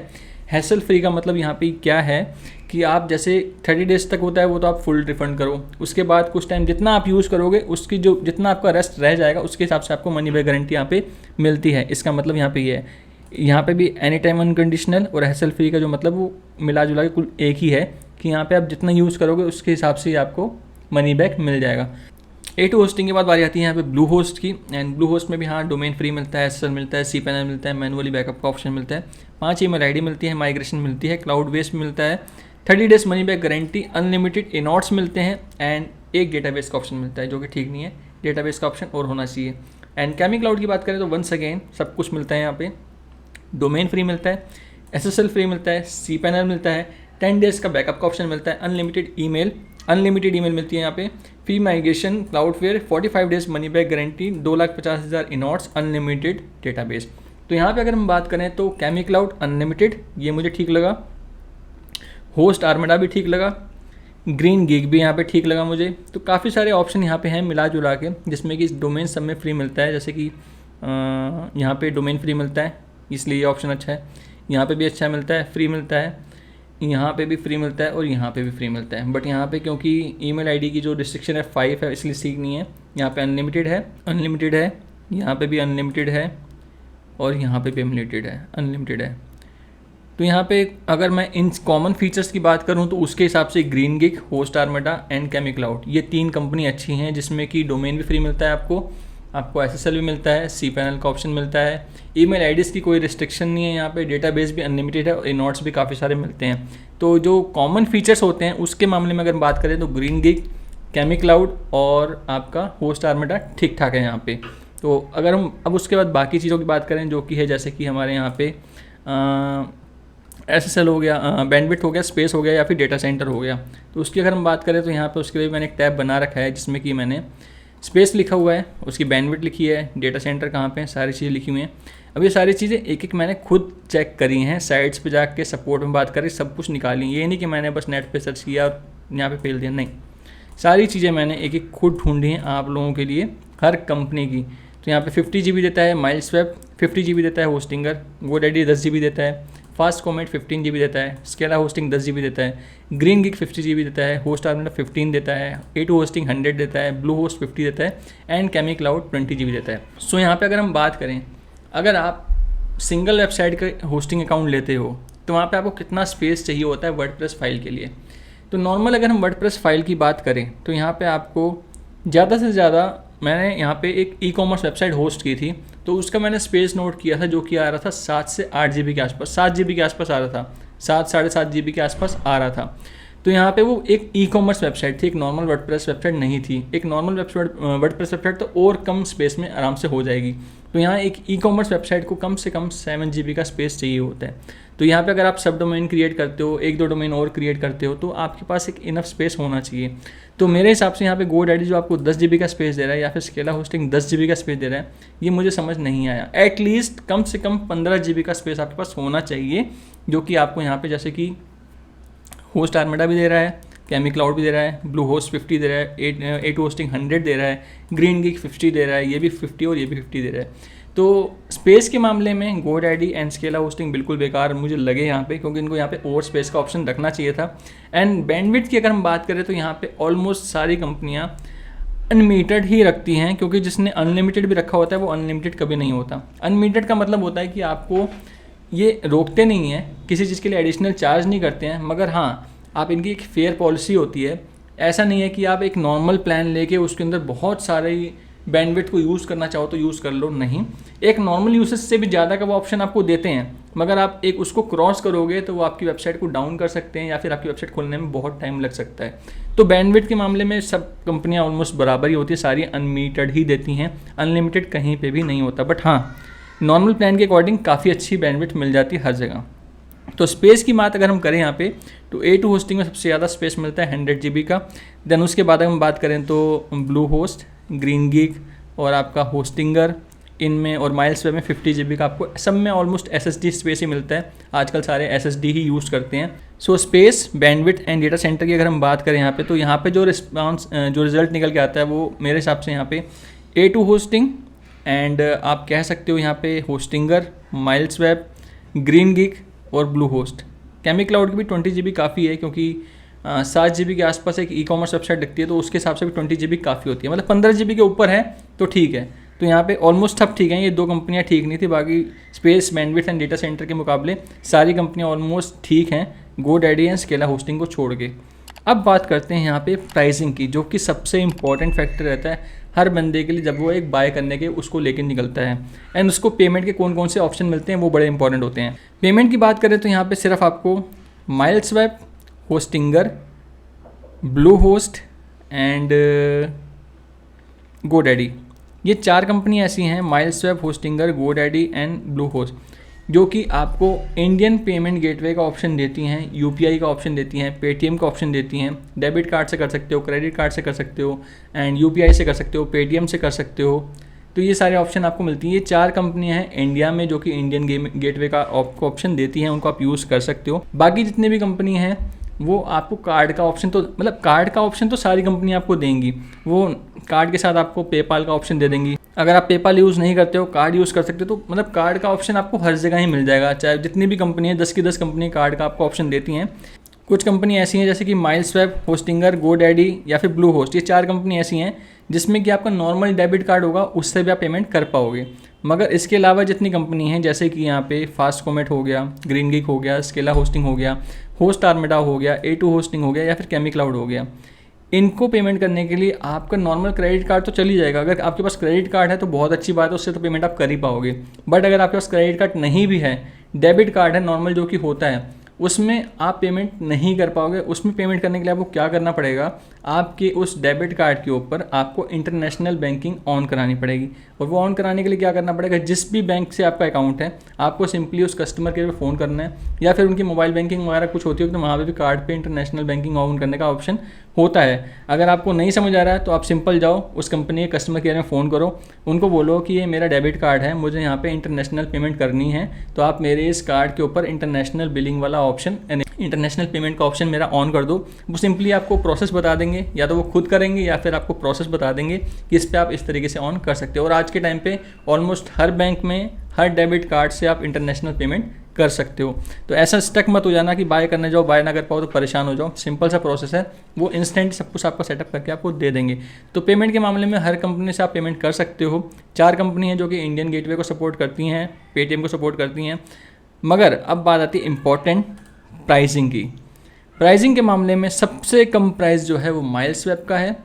हैसल फ्री का मतलब यहाँ पे क्या है कि आप जैसे 30 डेज तक होता है वो तो आप फुल रिफंड करो, उसके बाद कुछ टाइम जितना आप यूज़ करोगे उसकी जो जितना आपका रेस्ट रह जाएगा उसके हिसाब से आपको मनी बैक गारंटी यहाँ पे मिलती है। इसका मतलब यहाँ पे ये है, यहाँ पे भी एनी टाइम अनकंडीशनल और हैसल फ्री का जो मतलब वो मिला जुला के कुल एक ही है कि यहाँ पे आप जितना यूज़ करोगे उसके हिसाब से आपको मनी बैक मिल जाएगा। A2 होस्टिंग के बाद बारी आती है यहाँ पे ब्लू होस्ट की। एंड ब्लू होस्ट में भी हाँ डोमेन फ्री मिलता है, SSL मिलता है, cPanel मिलता है, मैनुअली बैकअप का ऑप्शन मिलता है, 5 ईमेल आईडी मिलती है, माइग्रेशन मिलती है, क्लाउड बेस मिलता है, 30 days money back guarantee, unlimited inodes मिलते हैं एंड एक डेटाबेस का ऑप्शन मिलता है जो कि ठीक नहीं है, डेटाबेस का ऑप्शन और होना चाहिए। एंड कैमी क्लाउड की बात करें तो वंस अगेन सब कुछ मिलता है यहाँ पे, डोमेन फ्री मिलता है, SSL फ्री मिलता है, cPanel मिलता है, 10 डेज का बैकअप का ऑप्शन मिलता है, अनलिमिटेड ईमेल मिलती है यहाँ पे, free migration, Cloudflare, 45 days money back guarantee, 2,50,000 inodes, unlimited database. तो यहाँ पे अगर हम बात करें तो कैमी क्लाउड अनलिमिटेड ये मुझे ठीक लगा, होस्ट आर्मेडा भी ठीक लगा, ग्रीन गिग भी यहाँ पे ठीक लगा मुझे। तो काफ़ी सारे ऑप्शन यहाँ पे हैं मिला जुला के, जिसमें कि डोमेन सब में फ्री मिलता है, जैसे कि यहाँ पे डोमेन फ्री मिलता है इसलिए ये ऑप्शन अच्छा है, यहाँ पे भी अच्छा मिलता है, फ्री मिलता है, यहाँ पे भी फ्री मिलता है और यहाँ पे भी फ्री मिलता है। बट यहाँ पे क्योंकि ईमेल आईडी की जो रिस्ट्रिक्शन है 5 है इसलिए सीख नहीं है। यहाँ पे अनलिमिटेड है, यहाँ पे भी अनलिमिटेड है और यहाँ पे भी अनलिमिटेड है। तो यहाँ पे अगर मैं इन कॉमन फीचर्स की बात करूँ तो उसके हिसाब से green gig, host armada and chemo cloud ये 3 कंपनी अच्छी हैं, जिसमें कि डोमेन भी फ्री मिलता है आपको SSL भी मिलता है, cPanel का ऑप्शन मिलता है, ईमेल आईडीज़ की कोई रिस्ट्रिक्शन नहीं है यहाँ पे, डेटाबेस भी अनलिमिटेड है और इनॉट्स भी काफ़ी सारे मिलते हैं। तो जो कॉमन फीचर्स होते हैं उसके मामले में अगर बात करें तो ग्रीन गिग, कैमी क्लाउड और आपका होस्ट आर्मेडा ठीक ठाक है यहाँ पे। तो अगर हम अब उसके बाद बाकी चीज़ों की बात करें जो कि है जैसे कि हमारे यहाँ पे SSL हो गया, बैंडविड्थ हो गया, स्पेस हो गया या फिर डेटा सेंटर हो गया, तो उसकी अगर हम बात करें तो यहाँ पे उसके लिए मैंने एक टैब बना रखा है जिसमें कि मैंने स्पेस लिखा हुआ है, उसकी बैंडविड्थ लिखी है, डेटा सेंटर कहाँ पे, सारी चीज़ें लिखी हुई हैं। अब ये सारी चीज़ें एक एक मैंने खुद चेक करी हैं, साइट्स पे जाके सपोर्ट में बात करी, सब कुछ निकाली। ये नहीं कि मैंने बस नेट पे सर्च किया और यहाँ पे फेल दिया, नहीं, सारी चीज़ें मैंने एक एक खुद ढूंढी हैं आप लोगों के लिए हर कंपनी की। तो यहाँ पे 50 GB देता है माइलस्वैप, 50 GB देता है होस्टिंगर, GoDaddy 10 GB देता है, फास्ट कॉमेट 15 GB देता है, स्केला होस्टिंग 10 GB देता है, ग्रीन गिग 50 GB देता है, होस्ट आर्मेडा 15 देता है, A2 होस्टिंग 100 देता है, ब्लू होस्ट 50 देता है एंड कैमी क्लाउड 20 GB देता है। सो यहाँ पे अगर हम बात करें, अगर आप सिंगल वेबसाइट का होस्टिंग अकाउंट लेते हो तो वहाँ पे आपको कितना स्पेस चाहिए होता है वर्डप्रेस फाइल के लिए। तो नॉर्मल अगर हम वर्डप्रेस फाइल की बात करें तो यहाँ पे आपको ज़्यादा से ज़्यादा, मैंने यहाँ पे एक ई-कॉमर्स वेबसाइट होस्ट की थी तो उसका मैंने स्पेस नोट किया था जो कि आ रहा था 7 से 8 GB के आसपास, 7 GB के आसपास आ रहा था, 7-7.5 GB के आसपास आ रहा था। तो यहाँ पे वो एक ई-कॉमर्स वेबसाइट थी, एक नॉर्मल वर्डप्रेस वेबसाइट नहीं थी। एक नॉर्मल वर्डप्रेस वेबसाइट तो और कम स्पेस में आराम से हो जाएगी, तो यहाँ एक ई-कॉमर्स वेबसाइट को कम से कम 7 GB का स्पेस चाहिए होता है। तो यहाँ पे अगर आप सब डोमेन क्रिएट करते हो, 1-2 डोमेन और क्रिएट करते हो, तो आपके पास एक इनफ स्पेस होना चाहिए। तो मेरे हिसाब से यहाँ पे GoDaddy जो आपको 10 GB का स्पेस दे रहा है या फिर स्केला होस्टिंग 10 GB का स्पेस दे रहा है, ये मुझे समझ नहीं आया। एटलीस्ट कम से कम 15 GB का स्पेस आपके पास होना चाहिए, जो कि आपको यहाँ पे जैसे कि होस्ट आर्मेडा भी दे रहा है, कैमी क्लाउड भी दे रहा है, ब्लू होस्ट 50 दे रहा है, A2 होस्टिंग 100 दे रहा है, ग्रीन गिग 50 दे रहा है, ये भी 50 और ये भी 50 दे रहा है। तो स्पेस के मामले में GoDaddy एंड स्केला होस्टिंग बिल्कुल बेकार मुझे लगे यहाँ पे, क्योंकि इनको यहाँ पे और स्पेस का ऑप्शन रखना चाहिए था। एंड बैंडविड्थ की अगर हम बात करें तो यहाँ पे ऑलमोस्ट सारी कंपनियाँ अनलिमिटेड ही रखती हैं, क्योंकि जिसने अनलिमिटेड भी रखा होता है वो अनलिमिटेड कभी नहीं होता। अनलिमिटेड का मतलब होता है कि आपको ये रोकते नहीं हैं, किसी चीज़ के लिए एडिशनल चार्ज नहीं करते हैं, मगर हाँ आप इनकी एक फेयर पॉलिसी होती है। ऐसा नहीं है कि आप एक नॉर्मल प्लान लेके उसके अंदर बहुत सारे बैंडविड्थ को यूज़ करना चाहो तो यूज़ कर लो, नहीं, एक नॉर्मल यूसेज से भी ज़्यादा का वो ऑप्शन आपको देते हैं, मगर आप एक उसको क्रॉस करोगे तो वो आपकी वेबसाइट को डाउन कर सकते हैं या फिर आपकी वेबसाइट खोलने में बहुत टाइम लग सकता है। तो बैंडविड्थ के मामले में सब कंपनियां ऑलमोस्ट बराबर ही होती है, सारी अनलिमिटेड ही देती हैं, अनलिमिटेड कहीं पे भी नहीं होता। बट हाँ, नॉर्मल प्लान के अकॉर्डिंग काफ़ी अच्छी बैंडविड्थ मिल जाती है हर जगह। तो स्पेस की बात अगर हम करें यहाँ पे तो A2 होस्टिंग में सबसे ज़्यादा स्पेस मिलता है 100 GB का। देन उसके बाद अगर हम बात करें तो ब्लू होस्ट, ग्रीन गीक और आपका होस्टिंगर इनमें, और माइल्स वेब में 50 GB का आपको सब में ऑलमोस्ट SSD स्पेस ही मिलता है। आजकल सारे SSD ही यूज़ करते हैं। So space, bandwidth and data centre की अगर हम बात करें यहाँ पे, तो यहाँ पे जो रिजल्ट निकल के आता है वो मेरे हिसाब से यहाँ पे A2 होस्टिंग एंड आप कह सकते हो यहाँ पे Hostinger, miles web, green geek और ब्लू होस्ट। केमी क्लाउड की भी 20 GB काफ़ी है, क्योंकि 7 GB के आसपास एक ई-कॉमर्स वेबसाइट दिखती है, तो उसके हिसाब से भी 20 GB काफ़ी होती है। मतलब 15 GB के ऊपर है तो ठीक है। तो यहाँ पे ऑलमोस्ट सब ठीक हैं। ये 2 कंपनियाँ ठीक नहीं थी, बाकी space, bandwidth and data centre के मुकाबले सारी कंपनियाँ ऑलमोस्ट ठीक हैं, गोडैडी एंड स्केला होस्टिंग को छोड़ के। अब बात करते हैं यहाँ पे प्राइसिंग की, जो कि सबसे इंपॉर्टेंट फैक्टर रहता है हर बंदे के लिए जब वो एक बाय करने के उसको लेके निकलता है। एंड उसको पेमेंट के कौन कौन से ऑप्शन मिलते हैं वो बड़े इंपॉर्टेंट होते हैं। पेमेंट की बात करें तो यहाँ पे सिर्फ आपको miles web, Hostinger, blue host and GoDaddy, ये 4 कंपनी ऐसी हैं, miles web, Hostinger, GoDaddy and blue host, जो कि आपको इंडियन पेमेंट गेटवे का ऑप्शन देती हैं, UPI का ऑप्शन देती हैं, पेटीएम का ऑप्शन देती हैं। डेबिट कार्ड से कर सकते हो, क्रेडिट कार्ड से कर सकते हो एंड UPI से कर सकते हो, पेटीएम से कर सकते हो। तो ये सारे ऑप्शन आपको मिलती हैं। ये 4 कंपनियां हैं इंडिया में जो कि इंडियन गेटवे का ऑप्शन देती हैं, उनको आप यूज़ कर सकते हो। बाकी जितने भी कंपनी हैं वो आपको कार्ड का ऑप्शन, तो मतलब कार्ड का ऑप्शन तो सारी कंपनी आपको देंगी, वो कार्ड के साथ आपको पेपाल का ऑप्शन दे देंगी। अगर आप पेपाल यूज़ नहीं करते हो, कार्ड यूज़ कर सकते हो, तो मतलब कार्ड का ऑप्शन आपको हर जगह ही मिल जाएगा। चाहे जितनी भी कंपनी है, 10 की 10 कंपनी कार्ड का आपको ऑप्शन देती हैं। कुछ कंपनी ऐसी हैं जैसे कि माइल्स वेब, होस्टिंगर, गोडैडी या फिर ब्लू होस्ट, ये 4 कंपनी ऐसी हैं जिसमें कि आपका नॉर्मल डेबिट कार्ड होगा, उससे भी आप पेमेंट कर पाओगे। मगर इसके अलावा जितनी कंपनी हैं, जैसे कि यहाँ पे फास्ट कॉमेट हो गया, ग्रीन गीक हो गया, स्केला होस्टिंग हो गया, होस्ट आर्मेडा हो गया, A2 होस्टिंग हो गया या फिर केमी क्लाउड हो गया, इनको पेमेंट करने के लिए आपका नॉर्मल क्रेडिट कार्ड तो चल ही जाएगा। अगर आपके पास क्रेडिट कार्ड है तो बहुत अच्छी बात है, उससे तो पेमेंट आप कर ही पाओगे। बट अगर आपके पास क्रेडिट कार्ड नहीं भी है, डेबिट कार्ड है नॉर्मल जो कि होता है, उसमें आप पेमेंट नहीं कर पाओगे। उसमें पेमेंट करने के लिए आपको क्या करना पड़ेगा, आपके उस डेबिट कार्ड के ऊपर आपको इंटरनेशनल बैंकिंग ऑन करानी पड़ेगी। और वो ऑन कराने के लिए क्या करना पड़ेगा, जिस भी बैंक से आपका अकाउंट है, आपको सिंपली उस कस्टमर केयर पे फ़ोन करना है, या फिर उनकी मोबाइल बैंकिंग वगैरह कुछ होती है तो वहाँ पे भी कार्ड पे इंटरनेशनल बैंकिंग ऑन करने का ऑप्शन होता है। अगर आपको नहीं समझ आ रहा है तो आप सिंपल जाओ उस कंपनी के कस्टमर केयर में फ़ोन करो, उनको बोलो कि ये मेरा डेबिट कार्ड है, मुझे यहाँ पे इंटरनेशनल पेमेंट करनी है, तो आप मेरे इस कार्ड के ऊपर इंटरनेशनल बिलिंग वाला ऑप्शन, इंटरनेशनल पेमेंट का ऑप्शन मेरा ऑन कर दो। वो सिंपली आपको प्रोसेस बता देंगे, या तो वो खुद करेंगे या फिर आपको प्रोसेस बता देंगे कि इस पर आप इस तरीके से ऑन कर सकते हो। और आज के टाइम पे ऑलमोस्ट हर बैंक में हर डेबिट कार्ड से आप इंटरनेशनल पेमेंट कर सकते हो। तो ऐसा स्टक मत हो जाना कि बाय करने जाओ, बाय ना कर पाओ तो परेशान हो जाओ। सिंपल सा प्रोसेस है, वो इंस्टेंट सब कुछ आपका सेटअप करके आपको दे देंगे। तो पेमेंट के मामले में हर कंपनी से आप पेमेंट कर सकते हो। 4 कंपनी हैं जो कि इंडियन गेटवे को सपोर्ट करती हैं, पेटीएम को सपोर्ट करती हैं। मगर अब बात आती है इंपॉर्टेंट प्राइसिंग की। प्राइसिंग के मामले में सबसे कम प्राइस जो है वो माइल्स वेब का है,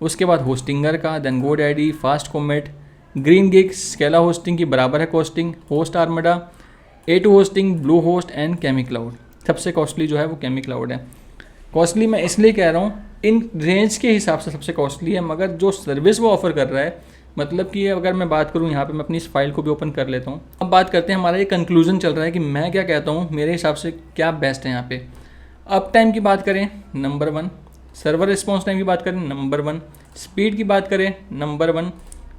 उसके बाद होस्टिंगर का, then GoDaddy, FastComet, Green Geek, Scala hosting की बराबर है costing, Host armada, A2 hosting, Bluehost and ChemiCloud. सबसे कॉस्टली जो है वो केमी क्लाउड है। कॉस्टली मैं इसलिए कह रहा हूँ, इन रेंज के हिसाब से सबसे कॉस्टली है, मगर जो सर्विस वो ऑफर कर रहा है, मतलब कि अगर मैं बात करूँ यहाँ पे, मैं अपनी इस फाइल को भी ओपन कर लेता हूँ। अब बात करते हैं, हमारा ये कंक्लूजन चल रहा है कि मैं क्या कहता हूँ, मेरे हिसाब से क्या बेस्ट है यहाँ पे। अप टाइम की बात करें नंबर 1, सर्वर रिस्पॉन्स टाइम की बात करें नंबर 1, स्पीड की बात करें नंबर 1,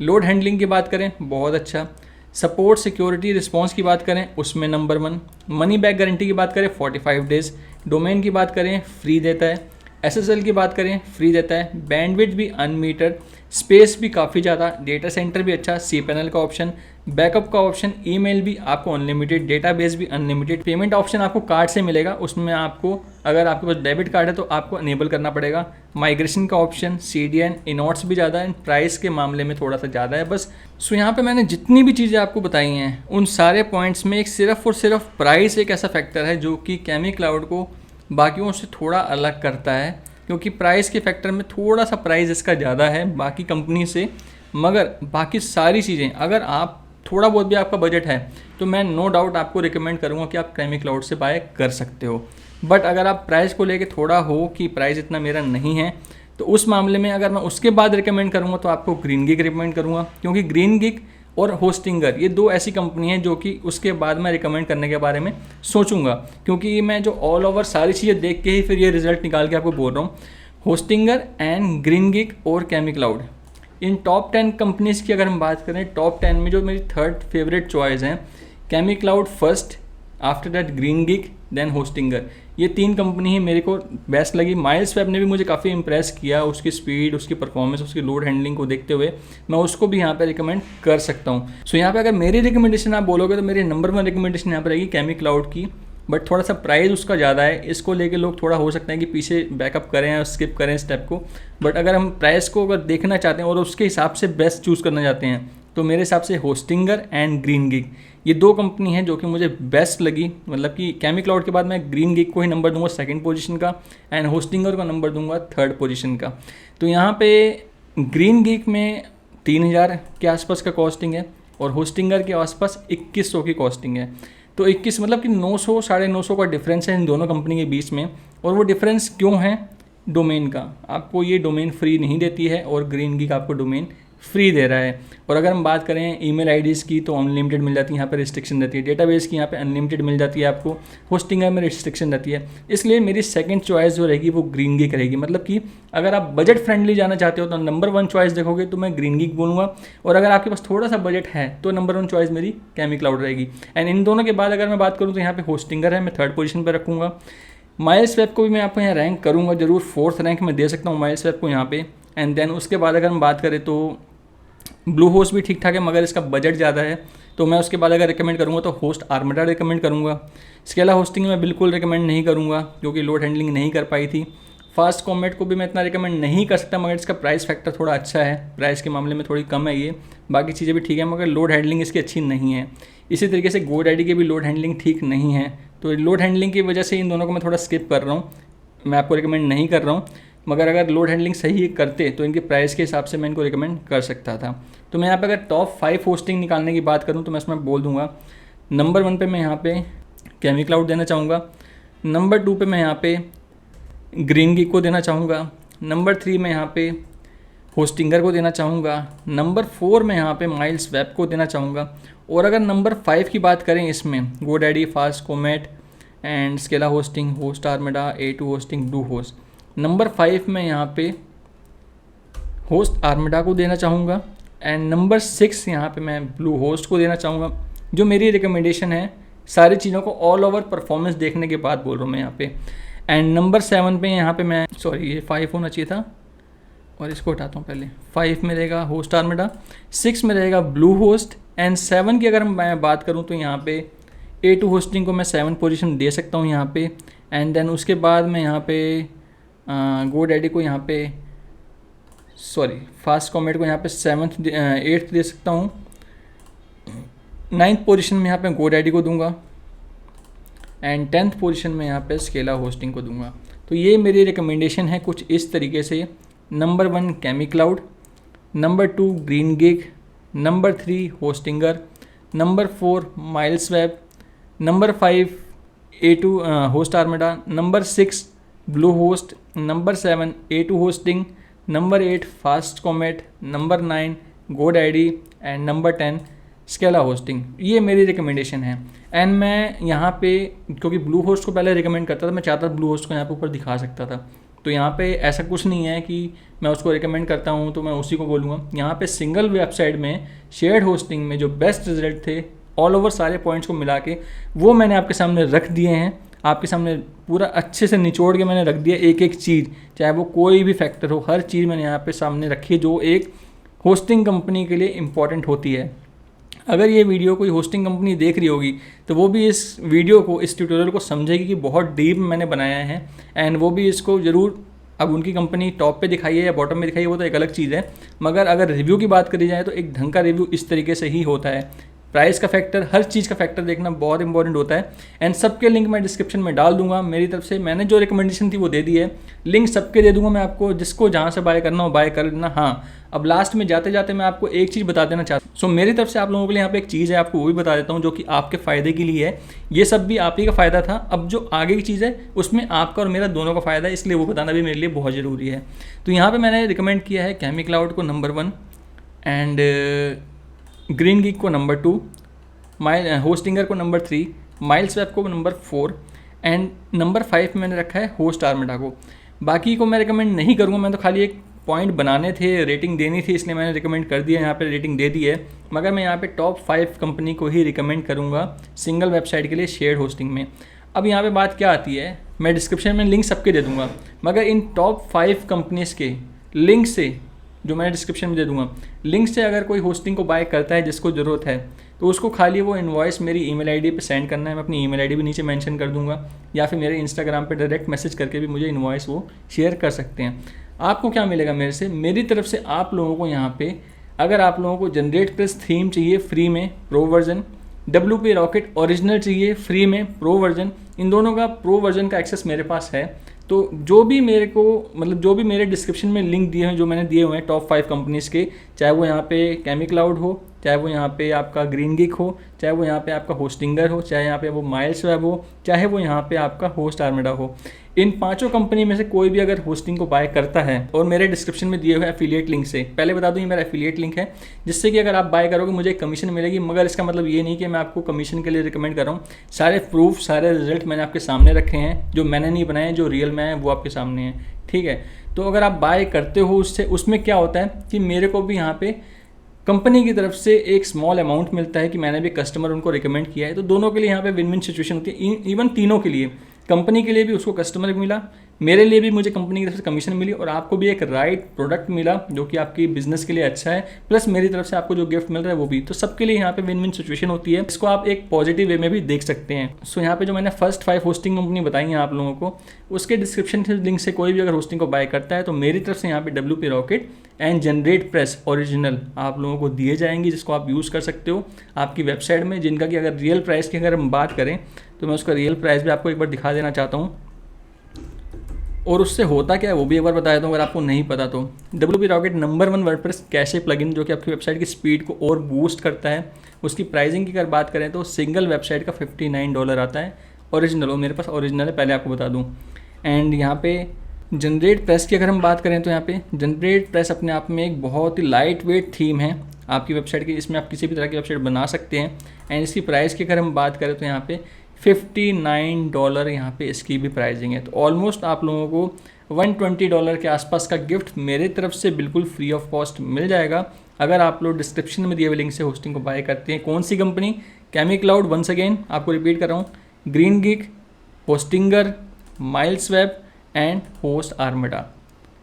लोड हैंडलिंग की बात करें बहुत अच्छा, सपोर्ट, सिक्योरिटी, रिस्पॉन्स की बात करें उसमें नंबर 1, मनी बैक गारंटी की बात करें 45 डेज़, डोमेन की बात करें फ्री देता है, SSL की बात करें फ्री देता है, बैंडविड्थ भी अनमीटर्ड, स्पेस भी काफ़ी ज़्यादा, डेटा सेंटर भी अच्छा, cPanel का ऑप्शन, बैकअप का ऑप्शन, ईमेल भी आपको अनलिमिटेड, डेटाबेस भी अनलिमिटेड, पेमेंट ऑप्शन आपको कार्ड से मिलेगा, उसमें आपको अगर आपके पास डेबिट कार्ड है तो आपको अनेबल करना पड़ेगा, माइग्रेशन का ऑप्शन, CDN, इनॉट्स भी ज़्यादा है, प्राइस के मामले में थोड़ा सा ज़्यादा है बस। सो यहाँ पे मैंने जितनी भी चीज़ें आपको बताई हैं उन सारे पॉइंट्स में एक सिर्फ और सिर्फ प्राइस एक ऐसा फैक्टर है जो कि केमी क्लाउड को बाकियों से थोड़ा अलग करता है, क्योंकि प्राइस के फैक्टर में थोड़ा सा प्राइस इसका ज़्यादा है बाकी कंपनी से। मगर बाकी सारी चीज़ें अगर आप थोड़ा बहुत भी आपका बजट है तो मैं नो डाउट आपको रिकमेंड करूँगा कि आप केमी क्लाउड से बाय कर सकते हो। बट अगर आप प्राइस को लेके थोड़ा हो कि प्राइस इतना मेरा नहीं है, तो उस मामले में अगर मैं उसके बाद रिकमेंड करूँगा तो आपको ग्रीन गीक रिकमेंड करूँगा, क्योंकि ग्रीन गीक और होस्टिंगर ये 2 ऐसी कंपनी हैं जो कि उसके बाद मैं रिकमेंड करने के बारे में सोचूंगा, क्योंकि मैं जो ऑल ओवर सारी चीज़ें देख के ही फिर ये रिजल्ट निकाल के आपको बोल रहा हूँ। होस्टिंगर एंड ग्रीन गीक और केमी क्लाउड, इन टॉप 10 कंपनीज़ की अगर हम बात करें, टॉप 10 में जो मेरी थर्ड फेवरेट चॉइस हैं, ChemiCloud first, after that Green Geek, then Hostinger. ये 3 कंपनी ही मेरे को बेस्ट लगी। माइल्सवेब ने भी मुझे काफ़ी इंप्रेस किया, उसकी स्पीड, उसकी परफॉर्मेंस, उसकी लोड हैंडलिंग को देखते हुए मैं उसको भी यहाँ पे रिकमेंड कर सकता हूँ। सो यहाँ पे अगर मेरी रिकमेंडेशन आप बोलोगे तो मेरी नंबर 1 रिकमेंडेशन यहाँ पर रहेगी केमिक्लाउड की, बट थोड़ा सा प्राइस उसका ज़्यादा है। इसको लेके लोग थोड़ा हो सकता है कि पीछे बैकअप करें और स्किप करें स्टेप को, बट अगर हम प्राइस को अगर देखना चाहते हैं और उसके हिसाब से बेस्ट चूज़ करना चाहते हैं तो मेरे हिसाब से होस्टिंगर एंड ग्रीन गिग, ये 2 कंपनी हैं जो कि मुझे बेस्ट लगी। मतलब कि केमिक्लाउड के बाद मैं ग्रीन गिग को ही नंबर दूंगा 2nd पोजीशन का, एंड होस्टिंगर को नंबर दूंगा 3rd पोजीशन का। तो यहाँ पे ग्रीन गिग में 3000 के आसपास का कॉस्टिंग है और होस्टिंगर के आसपास 2100 की कॉस्टिंग है। तो 21 मतलब कि 900 950 का डिफरेंस है इन दोनों कंपनी के बीच में। और वो डिफरेंस क्यों है? डोमेन का। आपको ये डोमेन फ्री नहीं देती है और ग्रीन गिग आपको डोमेन फ्री दे रहा है। और अगर हम बात करें ईमेल आईडीज़ की तो अनलिमिटेड मिल जाती है, यहाँ पर रिस्ट्रिक्शन रहती है। डेटाबेस की यहाँ पे अनलिमिटेड मिल जाती है आपको, होस्टिंगर में रिस्ट्रिक्शन रहती है। इसलिए मेरी सेकंड चॉइस जो रहेगी वो ग्रीन गिग रहेगी। मतलब कि अगर आप बजट फ्रेंडली जाना चाहते हो तो नंबर 1 चॉइस देखोगे तो मैं ग्रीन गिग बोलूँगा, और अगर आपके पास थोड़ा सा बजट है तो नंबर 1 चॉइस मेरी केमिक्लाउड रहेगी। एंड इन दोनों के बाद अगर मैं बात करूँ तो यहाँ पे होस्टिंगर है, मैं 3rd पोजीशन पर रखूँगा। माइल्सवेब को भी मैं आपको यहाँ रैंक करूँगा जरूर, 4th रैंक में दे सकता हूँ माइल्सवेब को यहाँ पे। एंड देन उसके बाद अगर हम बात करें तो ब्लू होस्ट भी ठीक ठाक है, मगर इसका बजट ज़्यादा है, तो मैं उसके बाद अगर रिकमेंड करूँगा तो होस्ट आर्मडा रिकमेंड करूँगा। स्केला होस्टिंग में बिल्कुल रिकमेंड नहीं करूँगा क्योंकि लोड हैंडलिंग नहीं कर पाई थी। फास्ट कॉमेट को भी मैं इतना रिकमेंड नहीं कर सकता, मगर इसका प्राइस फैक्टर थोड़ा अच्छा है, प्राइस के मामले में थोड़ी कम है ये। बाकी चीज़ें भी ठीक है मगर लोड हैंडलिंग इसकी अच्छी नहीं है। इसी तरीके से गोडैडी की भी लोड हैंडलिंग ठीक नहीं है, तो लोड हैंडलिंग की वजह से इन दोनों को मैं थोड़ा स्किप कर रहा हूँ, मैं आपको रिकमेंड नहीं कर रहा हूँ। मगर अगर लोड हैंडलिंग सही करते तो इनके प्राइस के हिसाब से मैं इनको रिकमेंड कर सकता था। तो मैं यहाँ पे अगर टॉप 5 होस्टिंग निकालने की बात करूँ तो मैं इसमें बोल दूंगा, नंबर 1 पे मैं यहाँ पे केमिक्लाउड देना चाहूँगा, नंबर 2 पे मैं यहाँ पे ग्रीन गिग को देना चाहूँगा, नंबर 3 मैं यहाँ पे होस्टिंगर को देना चाहूँगा, नंबर 4 मैं यहाँ पे माइल्सवेब को देना चाहूँगा, और अगर नंबर 5 की बात करें इसमें GoDaddy, fast comet and Scala hosting, host armada, A2 hosting, Bluehost, number 5 में यहाँ पे होस्ट आर्मडा को देना चाहूँगा, एंड नंबर 6 यहाँ पे मैं ब्लू होस्ट को देना चाहूँगा। जो मेरी रिकमेंडेशन है सारी चीज़ों को ऑल ओवर परफॉर्मेंस देखने के बाद बोल रहा हूँ मैं यहाँ पे। एंड नंबर 7 पे यहाँ पे मैं, सॉरी ये 5 होना चाहिए था और इसको हटाता हूँ पहले। 5 में रहेगा होस्ट आर्मडा, 6 में रहेगा ब्लू होस्ट, एंड 7 की अगर मैं बात करूँ तो यहाँ पे A2 होस्टिंग को मैं 7 पोजीशन दे सकता हूँ यहाँ पे। एंड देन उसके बाद मैं यहाँ पे गोडैडी को यहाँ पे, सॉरी फास्ट कॉमेट को यहाँ पे 8th दे सकता हूँ। 9th पोजीशन में यहाँ पे गोडैडी को दूंगा, एंड 10th पोजीशन में यहाँ पे स्केला होस्टिंग को दूंगा। तो ये मेरी रिकमेंडेशन है कुछ इस तरीके से। Number 1 ChemiCloud, number 2 Green Geek, number 3 Hostinger, number 4 MilesWeb, number 5 A2 Host Armada, number 6 Bluehost, number 7 A2 hosting, number 8 FastComet, number 9 GoDaddy, and number 10 Scala hosting. ये मेरी रिकमेंडेशन है। एंड मैं यहाँ पे क्योंकि ब्लू होस्ट को पहले recommend करता था, मैं चाहता ब्लू होस्ट को यहाँ पे ऊपर दिखा सकता था, तो यहाँ पे ऐसा कुछ नहीं है कि मैं उसको रिकमेंड करता हूँ तो मैं उसी को बोलूँगा। यहाँ पे सिंगल वेबसाइट में शेयर्ड होस्टिंग में जो बेस्ट रिजल्ट थे ऑल ओवर सारे पॉइंट्स को मिला के वो मैंने आपके सामने रख दिए हैं, आपके सामने पूरा अच्छे से निचोड़ के मैंने रख दिया एक एक चीज़, चाहे वो कोई भी फैक्टर हो, हर चीज़ मैंने यहाँ पे सामने रखी है जो एक होस्टिंग कंपनी के लिए इम्पॉर्टेंट होती है। अगर ये वीडियो कोई होस्टिंग कंपनी देख रही होगी तो वो भी इस वीडियो को, इस ट्यूटोरियल को समझेगी कि बहुत डीप मैंने बनाया है, एंड वो भी इसको ज़रूर, अब उनकी कंपनी टॉप पे दिखाई है या बॉटम में दिखाई है वो तो एक अलग चीज़ है, मगर अगर रिव्यू की बात करी जाए तो एक ढंग का रिव्यू इस तरीके से ही होता है। प्राइस का फैक्टर, हर चीज़ का फैक्टर देखना बहुत इंपॉर्टेंट होता है। एंड सबके लिंक मैं डिस्क्रिप्शन में डाल दूंगा। मेरी तरफ से मैंने जो रिकमेंडेशन थी वो दे दी है, लिंक सबके दे दूंगा मैं आपको, जिसको जहाँ से बाय करना हो बाय कर लेना। हाँ, अब लास्ट में जाते जाते मैं आपको एक चीज़ बता देना चाहता हूँ। सो मेरी तरफ से आप लोगों के लिए यहाँ पे एक चीज़ है, आपको वो भी बता देता हूँ जो कि आपके फ़ायदे के लिए है। ये सब भी आप ही का फ़ायदा था, अब जो आगे की चीज़ है उसमें आपका और मेरा दोनों का फ़ायदा है, इसलिए वो बताना भी मेरे लिए बहुत ज़रूरी है। तो यहाँ पर मैंने रिकमेंड किया है केमिक्लाउड को नंबर 1 एंड ग्रीन गिग को नंबर 2, होस्टिंगर को नंबर 3, माइल्सवेब को नंबर 4 एंड नंबर 5 मैंने रखा है होस्ट आर्मडा को। बाकी को मैं रिकमेंड नहीं करूँगा, मैं तो खाली एक पॉइंट बनाने थे, रेटिंग देनी थी, इसलिए मैंने रिकमेंड कर दिया, यहाँ पे रेटिंग दे दी है। मगर मैं यहाँ पे टॉप 5 कंपनी को ही रिकमेंड करूँगा सिंगल वेबसाइट के लिए शेयर्ड होस्टिंग में। अब यहाँ पे बात क्या आती है, मैं डिस्क्रिप्शन में लिंक सबके दे दूँगा, मगर इन टॉप 5 कंपनीज़ के लिंक से, जो मैंने डिस्क्रिप्शन में दे दूँगा, लिंक से अगर कोई होस्टिंग को बाय करता है जिसको ज़रूरत है, तो उसको खाली वो इनवॉइस मेरी ईमेल आईडी पे सेंड करना है। मैं अपनी ईमेल आईडी भी नीचे मेंशन कर दूंगा, या फिर मेरे इंस्टाग्राम पे डायरेक्ट मैसेज करके भी मुझे इनवॉइस वो शेयर कर सकते हैं। आपको क्या मिलेगा मेरे से, मेरी तरफ से आप लोगों को यहाँ पे, अगर आप लोगों को जनरेट प्रेस थीम चाहिए फ्री में pro version, WP rocket original चाहिए फ्री में प्रो वर्जन, इन दोनों का प्रो वर्जन का एक्सेस मेरे पास है। तो जो भी मेरे को, मतलब जो भी मेरे डिस्क्रिप्शन में लिंक दिए हैं, जो मैंने दिए हुए हैं टॉप 5 कंपनीज़ के, चाहे वो यहाँ पे केमिक्लाउड हो, चाहे वो यहाँ पे आपका ग्रीन गिक हो, चाहे वो यहाँ पे आपका होस्टिंगर हो, चाहे यहाँ पे वो माइल्सवेब हो, चाहे वो यहाँ पे आपका होस्ट आर्मेडा हो, इन 5 कंपनी में से कोई भी अगर होस्टिंग को बाय करता है और मेरे डिस्क्रिप्शन में दिए हुए एफिलिएट लिंक से, पहले बता दूं ये मेरा एफिलिएट लिंक है, जिससे कि अगर आप बाय करोगे मुझे कमीशन मिलेगी। मगर इसका मतलब ये नहीं कि मैं आपको कमीशन के लिए रिकमेंड कर रहा हूँ। सारे प्रूफ, सारे रिजल्ट मैंने आपके सामने रखे हैं, जो मैंने नहीं बनाए, जो रियल में है वो आपके सामने है, ठीक है। तो अगर आप बाय करते हो उससे, उसमें क्या होता है कि मेरे को भी यहाँ पे कंपनी की तरफ से एक स्मॉल अमाउंट मिलता है कि मैंने भी कस्टमर उनको रिकमेंड किया है। तो दोनों के लिए यहाँ पे विन विन सिचुएशन होती है, इवन तीनों के लिए, कंपनी के लिए भी उसको कस्टमर मिला, मेरे लिए भी मुझे कंपनी की तरफ से कमीशन मिली, और आपको भी एक राइट प्रोडक्ट मिला जो कि आपकी बिजनेस के लिए अच्छा है, प्लस मेरी तरफ से आपको जो गिफ्ट मिल रहा है वो भी। तो सबके लिए यहाँ पे विन विन सिचुएशन होती है। इसको आप एक पॉजिटिव वे में भी देख सकते हैं। सो यहाँ पे जो मैंने फर्स्ट 5 होस्टिंग कंपनी बताई हैं आप लोगों को, उसके डिस्क्रिप्शन से लिंक से कोई भी अगर होस्टिंग को बाय करता है तो मेरी तरफ से यहाँ पे WP rocket and generate press original आप लोगों को दिए जाएंगी, जिसको आप यूज़ कर सकते हो आपकी वेबसाइट में, जिनका कि अगर रियल प्राइस की अगर हम बात करें तो मैं उसका रियल प्राइस भी आपको एक बार दिखा देना चाहता हूँ, और उससे होता क्या है वो भी एक बार बता देता हूँ अगर आपको नहीं पता तो। WP rocket number 1 WordPress cache plugin जो कि आपकी वेबसाइट की स्पीड को और बूस्ट करता है। उसकी प्राइसिंग की अगर बात करें तो सिंगल वेबसाइट का $59 आता है ओरिजिनल, और मेरे पास ओरिजिनल है, पहले आपको बता दूँ। एंड यहाँ पे जनरेट प्रेस की अगर हम बात करें तो यहाँ पे जनरेट प्रेस अपने आप में एक बहुत ही लाइट वेट थीम है आपकी वेबसाइट की, इसमें आप किसी भी तरह की वेबसाइट बना सकते हैं। एंड इसकी प्राइस की अगर हम बात करें तो यहाँ पे $59 यहाँ पे इसकी भी प्राइसिंग है। तो ऑलमोस्ट आप लोगों को $120 के आसपास का गिफ्ट मेरे तरफ से बिल्कुल फ्री ऑफ कॉस्ट मिल जाएगा अगर आप लोग डिस्क्रिप्शन में दिए हुए लिंक से होस्टिंग को बाय करते हैं। कौन सी कंपनी? केमिक्लाउड, वंस अगेन आपको रिपीट कर रहा हूँ, Green Geek, Hostinger, MilesWeb and host Armada.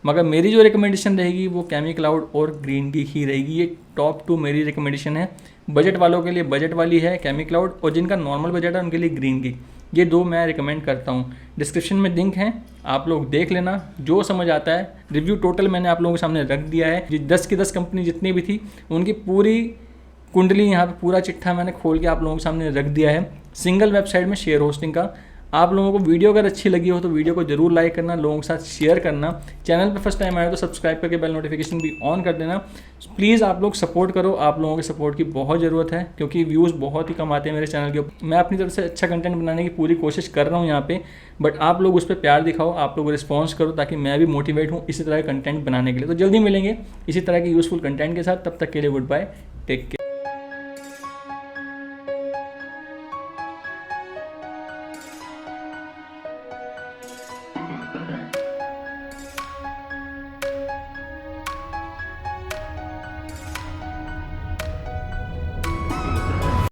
मगर मेरी जो रिकमेंडेशन रहेगी वो केमिक्लाउड और ग्रीन गिक ही रहेगी। ये टॉप 2 मेरी रिकमेंडेशन है। बजट वालों के लिए बजट वाली है केमिक्लाउड, और जिनका नॉर्मल बजट है उनके लिए ग्रीन गिक। ये 2 मैं रिकमेंड करता हूँ। डिस्क्रिप्शन में लिंक है, आप लोग देख लेना, जो समझ आता है। रिव्यू टोटल मैंने आप लोगों के सामने रख दिया है। 10 की 10 कंपनी जितनी भी थी उनकी पूरी कुंडली, यहाँ पे पूरा चिट्ठा मैंने खोल के आप लोगों के सामने रख दिया है सिंगल वेबसाइट में शेयर होस्टिंग का। आप लोगों को वीडियो अगर अच्छी लगी हो तो वीडियो को जरूर लाइक करना, लोगों के साथ शेयर करना। चैनल पर फर्स्ट टाइम आए तो सब्सक्राइब करके बेल नोटिफिकेशन भी ऑन कर देना। प्लीज़ आप लोग सपोर्ट करो, आप लोगों के सपोर्ट की बहुत ज़रूरत है, क्योंकि व्यूज़ बहुत ही कम आते हैं मेरे चैनल के ऊपर। मैं अपनी तरफ से अच्छा कंटेंट बनाने की पूरी कोशिश कर रहा हूँ यहाँ पे, बट आप लोग उस पर प्यार दिखाओ, आप लोग रिस्पॉन्स करो, ताकि मैं भी मोटिवेट हूँ इसी तरह का कंटेंट बनाने के लिए। तो जल्दी मिलेंगे इसी तरह के यूज़फुल कंटेंट के साथ, तब तक के लिए गुड बाय, टेक केयर।